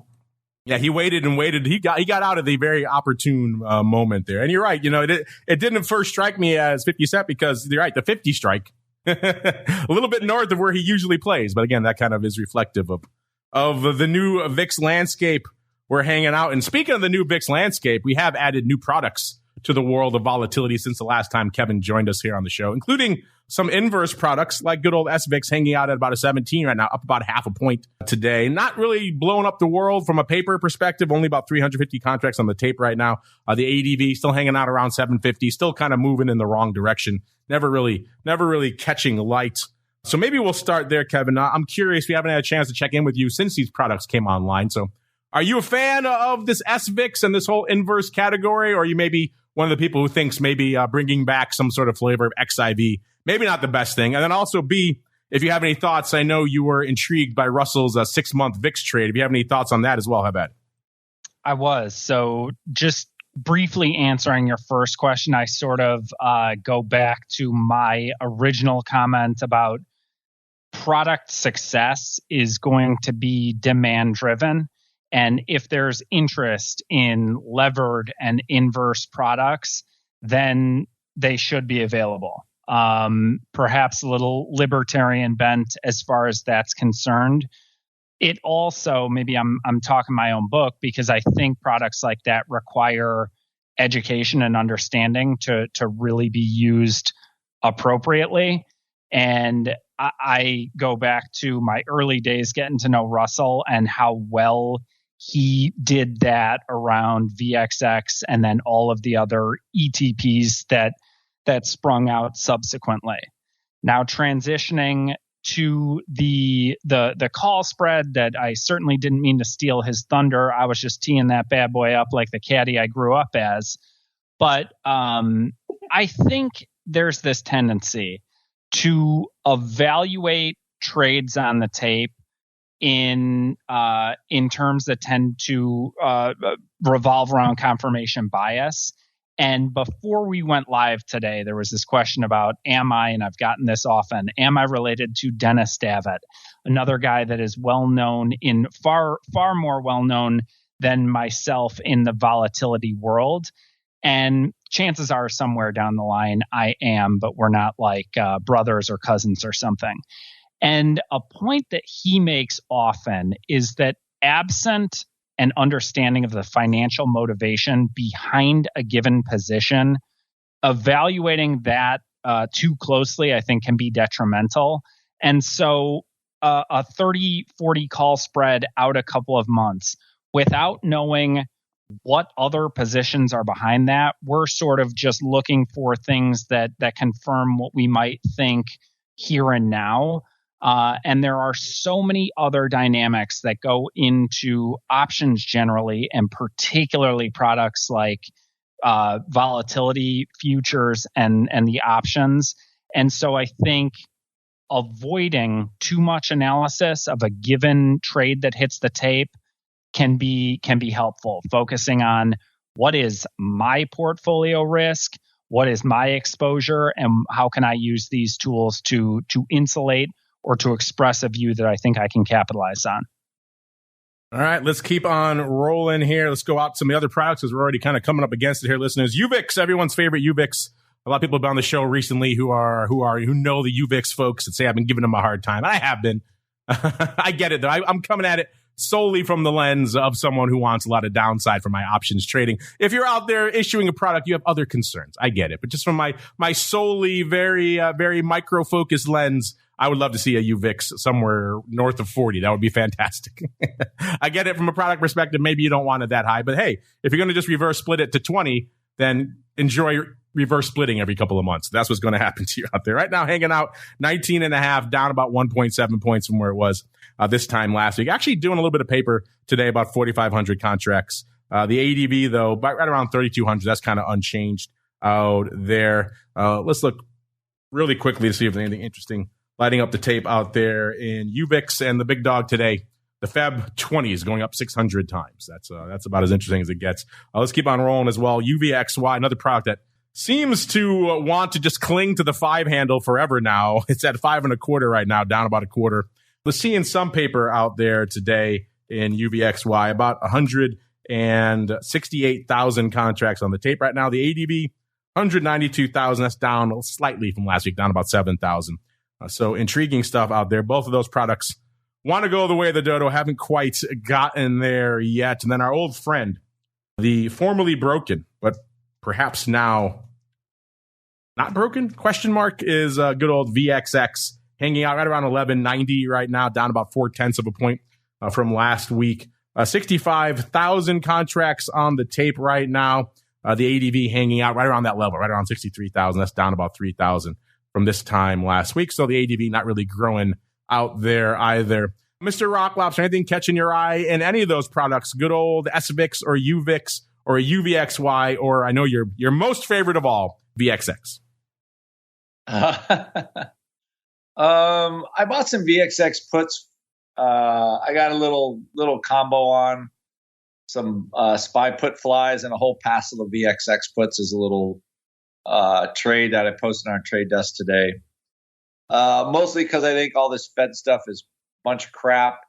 he waited and waited. He got out at the very opportune moment there. And you're right. It didn't first strike me as 50 cent because you're right, the 50 strike. A little bit north of where he usually plays. But again, that kind of is reflective of the new VIX landscape we're hanging out. And speaking of the new VIX landscape, we have added new products to the world of volatility since the last time Kevin joined us here on the show, including some inverse products like good old SVIX hanging out at about a 17 right now, up about 0.5 point today. Not really blowing up the world from a paper perspective, only about 350 contracts on the tape right now. The ADV still hanging out around 750, still kind of moving in the wrong direction. Never really catching light. So maybe we'll start there, Kevin. I'm curious, we haven't had a chance to check in with you since these products came online. So are you a fan of this SVIX and this whole inverse category, or are you maybe one of the people who thinks maybe bringing back some sort of flavor of XIV, maybe not the best thing? And then also, B, if you have any thoughts, I know you were intrigued by Russell's 6-month VIX trade. If you have any thoughts on that as well, how about it? I was. So just briefly answering your first question, I sort of go back to my original comment about product success is going to be demand driven. And if there's interest in levered and inverse products, then they should be available. perhaps a little libertarian bent as far as that's concerned. It also, maybe I'm talking my own book, because I think products like that require education and understanding to really be used appropriately. And I go back to my early days getting to know Russell and how well he did that around VXX and then all of the other ETPs that sprung out subsequently. Now transitioning to the call spread, that I certainly didn't mean to steal his thunder. I was just teeing that bad boy up like the caddy I grew up as. But I think there's this tendency to evaluate trades on the tape in terms that tend to revolve around confirmation bias. And before we went live today, there was this question about, and I've gotten this often, am I related to Dennis Davitt, another guy that is well known in far more well known than myself in the volatility world? And chances are somewhere down the line I am, but we're not like brothers or cousins or something. And a point that he makes often is that absent an understanding of the financial motivation behind a given position, evaluating that too closely, I think, can be detrimental. And so a 30-40 call spread out a couple of months without knowing what other positions are behind that, we're sort of just looking for things that confirm what we might think here and now. And there are so many other dynamics that go into options generally, and particularly products like volatility futures and the options. And so I think avoiding too much analysis of a given trade that hits the tape can be helpful. Focusing on what is my portfolio risk, what is my exposure, and how can I use these tools to insulate or to express a view that I think I can capitalize on. All right, let's keep on rolling here. Let's go out to some of the other products because we're already kind of coming up against it here, listeners. UVIX, everyone's favorite UVIX. A lot of people have been on the show recently who know the UVIX folks and say I've been giving them a hard time. I have been. I get it though. I'm coming at it solely from the lens of someone who wants a lot of downside from my options trading. If you're out there issuing a product, you have other concerns. I get it. But just from my solely very micro-focused lens, I would love to see a UVIX somewhere north of 40. That would be fantastic. I get it from a product perspective. Maybe you don't want it that high. But hey, if you're going to just reverse split it to 20, then enjoy reverse splitting every couple of months. That's what's going to happen to you out there. Right now, hanging out 19.5, down about 1.7 points from where it was this time last week. Actually doing a little bit of paper today, about 4,500 contracts. The ADV, though, right around 3,200. That's kind of unchanged out there. Let's look really quickly to see if there's anything interesting lighting up the tape out there in UVIX. And the big dog today, the Feb 20 is going up 600 times. That's about as interesting as it gets. Let's keep on rolling as well. UVXY, another product that seems to want to just cling to the 5 handle forever now. It's at 5.25 right now, down about a quarter. Let's see in some paper out there today in UVXY, about 168,000 contracts on the tape right now. The ADV, 192,000. That's down slightly from last week, down about 7,000. So intriguing stuff out there. Both of those products want to go the way of the dodo, haven't quite gotten there yet. And then our old friend, the formerly broken, but perhaps now not broken, question mark, is good old VXX, hanging out right around 1190 right now, down about 0.4 of a point from last week. 65,000 contracts on the tape right now. The ADV hanging out right around that level, right around 63,000. That's down about 3,000 from this time last week. So the ADV not really growing out there either. Mr. Rock Lobster, anything catching your eye in any of those products? Good old SVIX or UVIX or a UVXY, or I know your most favorite of all, VXX. I bought some VXX puts. I got a little combo on some SPY put flies and a whole passel of VXX puts as a little trade that I posted on our trade desk today. Mostly because I think all this Fed stuff is a bunch of crap.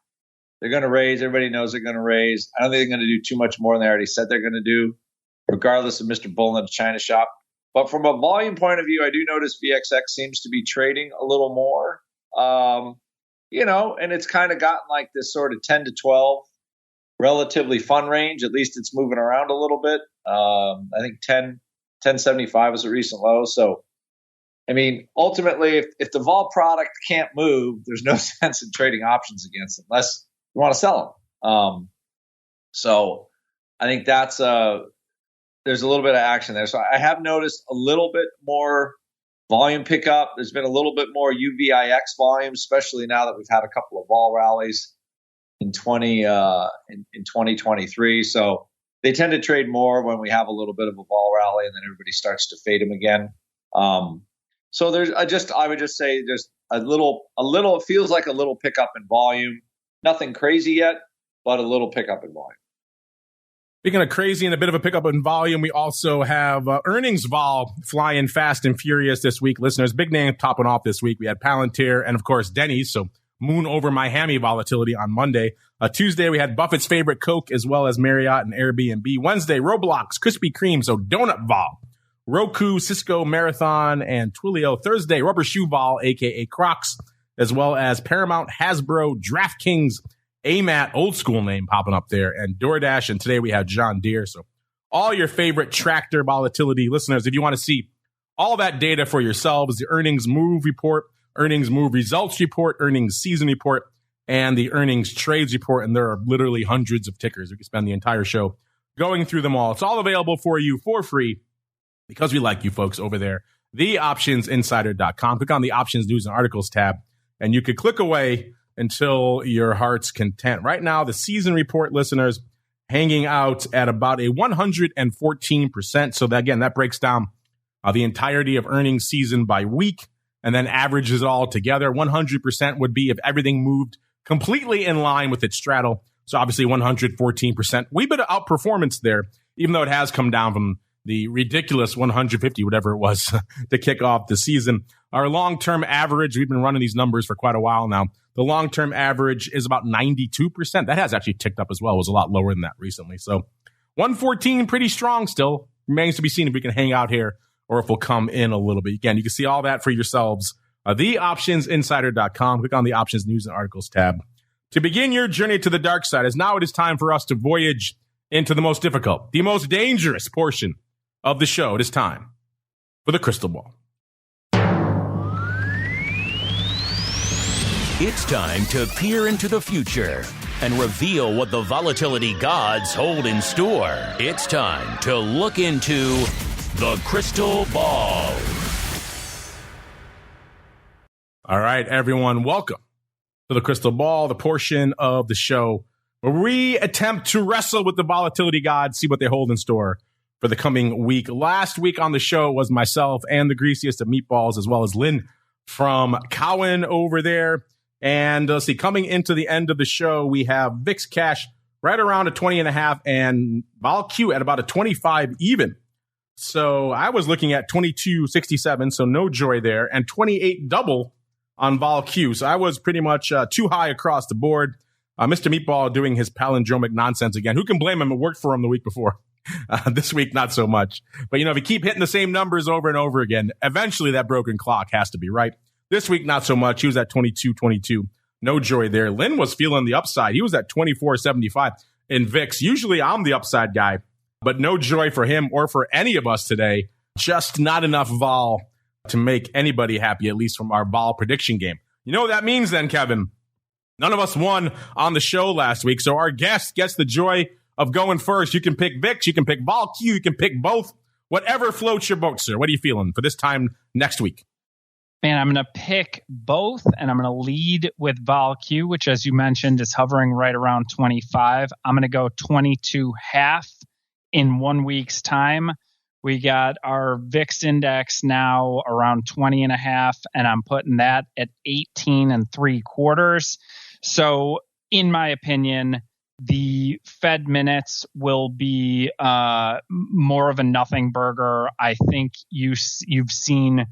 They're going to raise. Everybody knows they're going to raise. I don't think they're going to do too much more than they already said they're going to do, regardless of Mr. Bull in the China shop But from a volume point of view, I do notice VXX seems to be trading a little more. And it's kind of gotten like this sort of 10 to 12 relatively fun range. At least it's moving around a little bit. I think 1075 is a recent low. So, I mean, ultimately, if the vol product can't move, there's no sense in trading options against it unless you want to sell them. So I think there's a little bit of action there. So I have noticed a little bit more volume pickup. There's been a little bit more UVIX volume, especially now that we've had a couple of vol rallies in 2023. So they tend to trade more when we have a little bit of a vol rally, and then everybody starts to fade them again. So I would just say there's a little. It feels like a little pickup in volume. Nothing crazy yet, but a little pickup in volume. Speaking of crazy and a bit of a pickup in volume, we also have earnings vol flying fast and furious this week. Listeners, big name topping off this week. We had Palantir and, of course, Denny's. So moon over Miami volatility on Monday. Tuesday, we had Buffett's favorite Coke as well as Marriott and Airbnb. Wednesday, Roblox, Krispy Kreme, so donut vol. Roku, Cisco, Marathon, and Twilio. Thursday, Rubber Shoe vol, a.k.a. Crocs, as well as Paramount, Hasbro, DraftKings, AMAT, old school name popping up there, and DoorDash. And today we have John Deere. So all your favorite tractor volatility listeners, if you want to see all that data for yourselves, the earnings move report, earnings move results report, earnings season report, and the earnings trades report. And there are literally hundreds of tickers. We could spend the entire show going through them all. It's all available for you for free because we like you folks over there. TheOptionsInsider.com. Click on the Options News and Articles tab, and you could click away until your heart's content. Right now, the season report listeners hanging out at about a 114%. So that, again, that breaks down the entirety of earnings season by week and then averages it all together. 100% would be if everything moved completely in line with its straddle. So obviously 114%. Wee bit of outperformance there, even though it has come down from the ridiculous 150, whatever it was, to kick off the season. Our long-term average, we've been running these numbers for quite a while now. The long-term average is about 92%. That has actually ticked up as well. It was a lot lower than that recently. So 114, pretty strong still. Remains to be seen if we can hang out here or if we'll come in a little bit. Again, you can see all that for yourselves. TheOptionsInsider.com. Click on the Options News and Articles tab. To begin your journey to the dark side, as now it is time for us to voyage into the most difficult, the most dangerous portion of the show. It is time for the crystal ball. It's time to peer into the future and reveal what the volatility gods hold in store. It's time to look into the crystal ball. All right, everyone, welcome to the crystal ball, the portion of the show where we attempt to wrestle with the volatility gods, see what they hold in store for the coming week. Last week on the show was myself and the greasiest of meatballs, as well as Lynn from Cowen over there. And let's see, coming into the end of the show, we have VIX cash right around a 20.5 and VOLQ at about a 25 even. So I was looking at 22.67, so no joy there, and 28 double on VOLQ. So I was pretty much too high across the board. Mr. Meatball doing his palindromic nonsense again. Who can blame him? It worked for him the week before. This week, not so much. But, if you keep hitting the same numbers over and over again, eventually that broken clock has to be right. This week, not so much. He was at 22.22. No joy there. Lynn was feeling the upside. He was at 24.75 in VIX. Usually I'm the upside guy, but no joy for him or for any of us today. Just not enough vol to make anybody happy, at least from our vol prediction game. You know what that means then, Kevin? None of us won on the show last week, so our guest gets the joy of going first. You can pick VIX, you can pick VOLQ, you can pick both. Whatever floats your boat, sir. What are you feeling for this time next week? Man, I'm going to pick both, and I'm going to lead with VOLQ, which, as you mentioned, is hovering right around 25. I'm going to go 22.5 in 1 week's time. We got our VIX index now around 20.5, and I'm putting that at 18.75. So, in my opinion, the Fed minutes will be more of a nothing burger. I think you've seen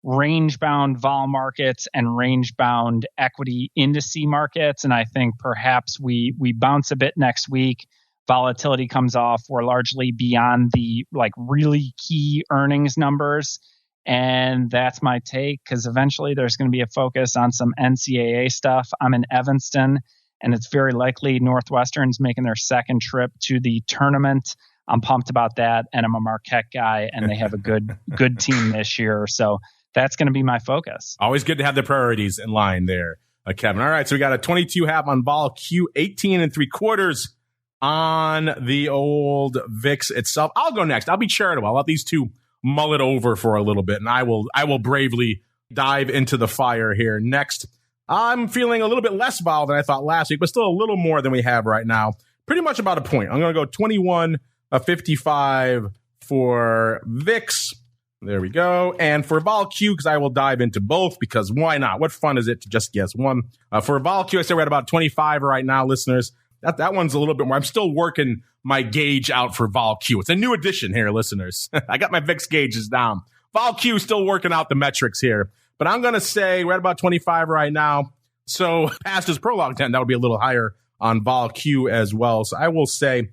range-bound vol markets and range-bound equity indice markets, and I think perhaps we bounce a bit next week. volatility comes off, we're largely beyond the like really key earnings numbers. And that's my take, because eventually there's going to be a focus on some NCAA stuff. I'm in Evanston, and it's very likely Northwestern's making their second trip to the tournament. I'm pumped about that, and I'm a Marquette guy, and they have a good team this year. So that's going to be my focus. Always good to have the priorities in line there, Kevin. All right, so we got a 22.5 on VOLQ, 18 3/4 on the old VIX itself. I'll go next. I'll be charitable. I'll let these two mull it over for a little bit, and I will bravely dive into the fire here next. I'm feeling a little bit less vol than I thought last week, but still a little more than we have right now. Pretty much about a point. I'm going to go 21.55 for VIX. There we go. And for VOLQ, because I will dive into both, because why not? What fun is it to just guess one? For VOLQ, I say we're at about 25 right now, listeners. That one's a little bit more. I'm still working my gauge out for VOLQ. It's a new addition here, listeners. I got my VIX gauges down. VOLQ still working out the metrics here. But I'm going to say we're at about 25 right now. So past his prologue 10, that would be a little higher on VOLQ as well. So I will say a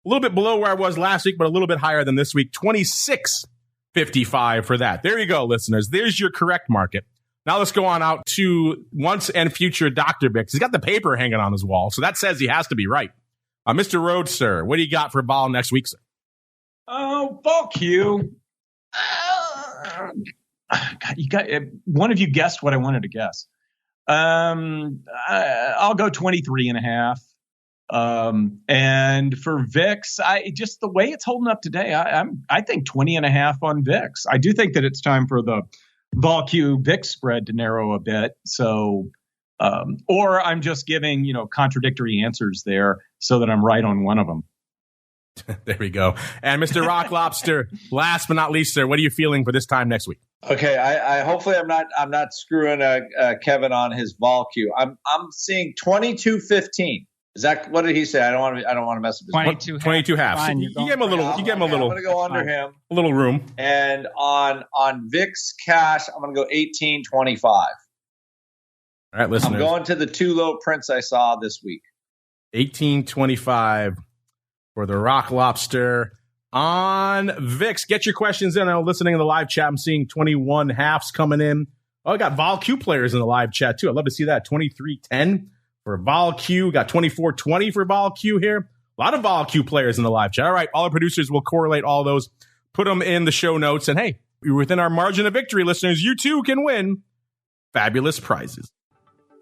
little bit below where I was last week, but a little bit higher than this week. 26.55 for that. There you go, listeners. There's your correct market. Now let's go on out to once and future Dr. Bix. He's got the paper hanging on his wall, so that says he has to be right. Mr. Rhodes, sir, what do you got for vol next week, sir? Oh, VOLQ. God, you got one of you guessed what I wanted to guess. I'll go 23.5. And for VIX, just the way it's holding up today, I think 20.5 on VIX. I do think that it's time for the VOLQ VIX spread to narrow a bit. So, or I'm just giving, contradictory answers there so that I'm right on one of them. There we go. And Mr. Rock Lobster, last but not least, sir, what are you feeling for this time next week? Okay, I hopefully I'm not screwing Kevin on his VOLQ. I'm seeing 22.15. Is that what did he say? I don't want to mess with his 22 halves. You give him a little. I'm going to go under him. A little room. And on VIX cash, I'm going to go 18.25. All right, listeners. I'm going to the two low prints I saw this week. 18.25 for the Rock Lobster on VIX. Get your questions in. I'm listening in the live chat. I'm seeing 21 halves coming in. Oh, I got VOLQ players in the live chat too. I'd love to see that. 23.10 for VOLQ. Got 24.20 for VOLQ here. A lot of VOLQ players in the live chat. All right, all the producers will correlate all those, put them in the show notes. And hey, you're within our margin of victory, listeners. You too can win fabulous prizes.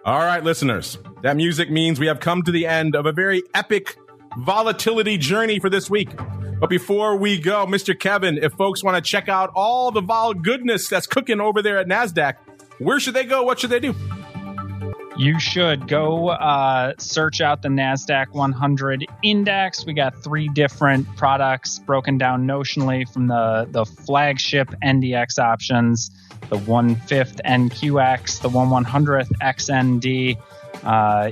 All right, listeners, that music means we have come to the end of a very epic volatility journey for this week. But before we go, Mr. Kevin, if folks want to check out all the vol goodness that's cooking over there at NASDAQ, where should they go? What should they do? You should go search out the NASDAQ 100 index. We got 3 different products broken down notionally from the flagship NDX options, the 1/5 NQX, the 1/100th XND,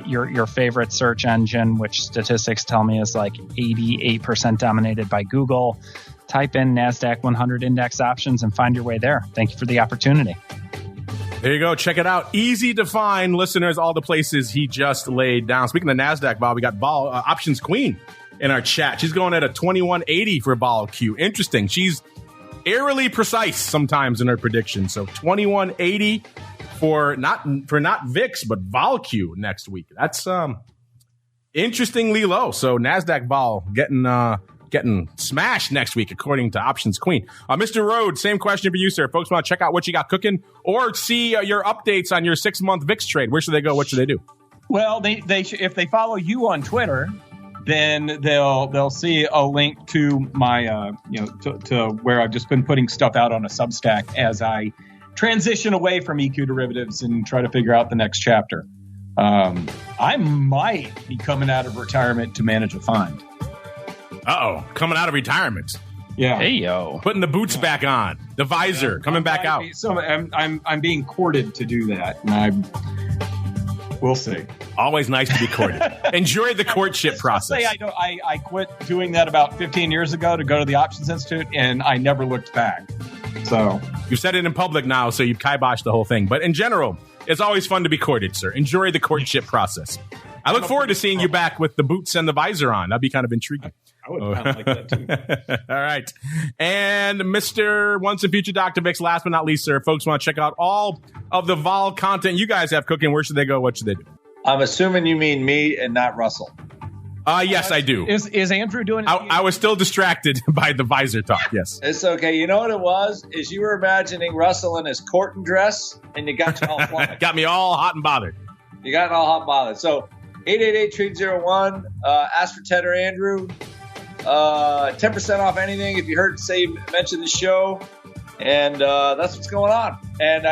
your favorite search engine, which statistics tell me is like 88% dominated by Google. Type in NASDAQ 100 index options and find your way there. Thank you for the opportunity. There you go. Check it out. Easy to find, listeners, all the places he just laid down. Speaking of NASDAQ, Bob, we got Options Queen in our chat. She's going at a 21.80 for VOLQ. Interesting. She's eerily precise sometimes in her predictions. So 21.80 for not VIX, but VOLQ next week. That's interestingly low. So NASDAQ vol getting smashed next week, according to Options Queen. Mr. Rhodes, same question for you, sir. Folks want to check out what you got cooking or see your updates on your 6-month VIX trade. Where should they go? What should they do? Well, they if they follow you on Twitter, then they'll see a link to my to where I've just been putting stuff out on a Substack as I transition away from EQ derivatives and try to figure out the next chapter. I might be coming out of retirement to manage a fund. Coming out of retirement. Yeah. Hey, yo. Putting the boots back on. The visor coming back out. So I'm being courted to do that. And we'll see. Always nice to be courted. Enjoy the courtship process. I quit doing that about 15 years ago to go to the Options Institute, and I never looked back. So you said it in public now, so you've kiboshed the whole thing. But in general, it's always fun to be courted, sir. Enjoy the courtship process. I look forward to seeing you back with the boots and the visor on. That'd be kind of intriguing. I would kind of like that too. All right. And Mr. Once and Future Dr. VIX, last but not least, sir, folks want to check out all of the vol content you guys have cooking. Where should they go? What should they do? I'm assuming you mean me and not Russell. Yes, I do. Is Andrew doing it? I was still distracted by the visor talk. Yes. It's okay. You know what it was? Is you were imagining Russell in his courting dress, and you got all flummoxed. Got me all hot and bothered. You got all hot and bothered. So 888-TRADE-01. Ask for Ted or Andrew. 10% off anything if you heard mention the show. And that's what's going on. And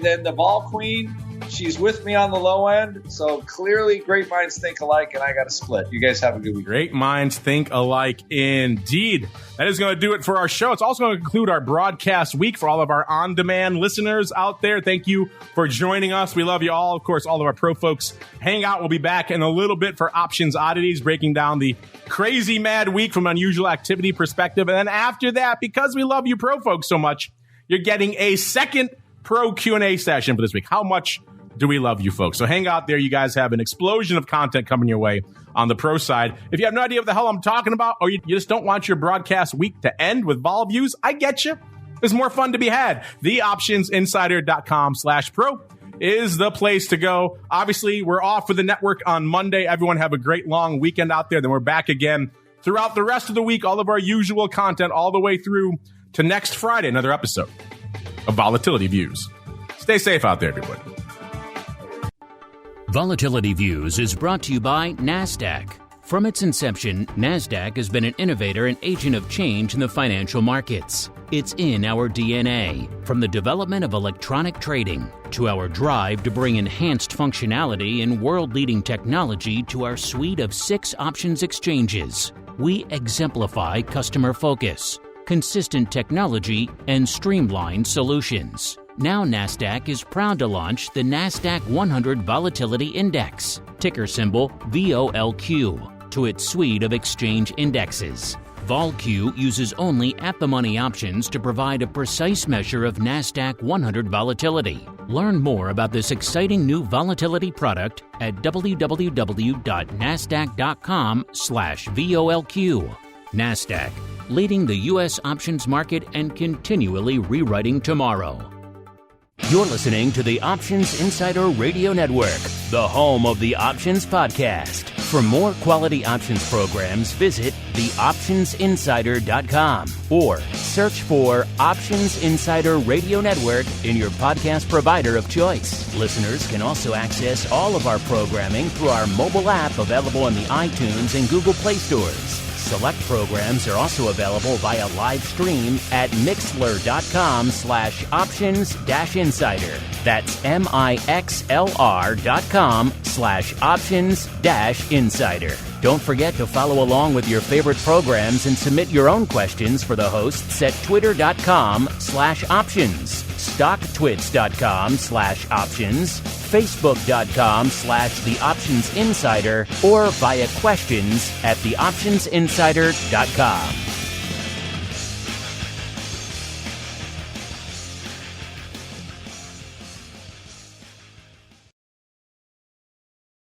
then the Vol Queen, she's with me on the low end. So clearly great minds think alike, and I got to split. You guys have a good week. Great minds think alike indeed. That is going to do it for our show. It's also going to conclude our broadcast week for all of our on-demand listeners out there. Thank you for joining us. We love you all. Of course, all of our pro folks hang out. We'll be back in a little bit for Options Oddities, breaking down the crazy mad week from unusual activity perspective. And then after that, because we love you pro folks so much, you're getting a second pro Q&A session for this week. How much do we love you folks? So hang out there. You guys have an explosion of content coming your way on the pro side. If you have no idea what the hell I'm talking about, or you just don't want your broadcast week to end with vol views, I get you. There's more fun to be had. TheOptionsInsider.com/pro is the place to go. Obviously, we're off for the network on Monday. Everyone have a great long weekend out there. Then we're back again throughout the rest of the week. All of our usual content all the way through to next Friday, another episode of Volatility Views. Stay safe out there, everybody. Volatility Views is brought to you by NASDAQ. From its inception, NASDAQ has been an innovator and agent of change in the financial markets. It's in our DNA, from the development of electronic trading to our drive to bring enhanced functionality and world-leading technology to our suite of 6 options exchanges. We exemplify customer focus, consistent technology, and streamlined solutions. Now NASDAQ is proud to launch the NASDAQ 100 Volatility Index, ticker symbol VOLQ, to its suite of exchange indexes. VOLQ uses only at-the-money options to provide a precise measure of NASDAQ 100 volatility. Learn more about this exciting new volatility product at www.nasdaq.com/VOLQ. NASDAQ, leading the U.S. options market and continually rewriting tomorrow. You're listening to the Options Insider Radio Network, the home of the Options Podcast. For more quality options programs, visit theoptionsinsider.com or search for Options Insider Radio Network in your podcast provider of choice. Listeners can also access all of our programming through our mobile app available in the iTunes and Google Play stores. Select programs are also available via live stream at mixlr.com/options-insider. That's mixlr.com/options-insider. Don't forget to follow along with your favorite programs and submit your own questions for the hosts at twitter.com/options, stocktwits.com/options, facebook.com/theoptionsinsider, or via questions at theoptionsinsider.com.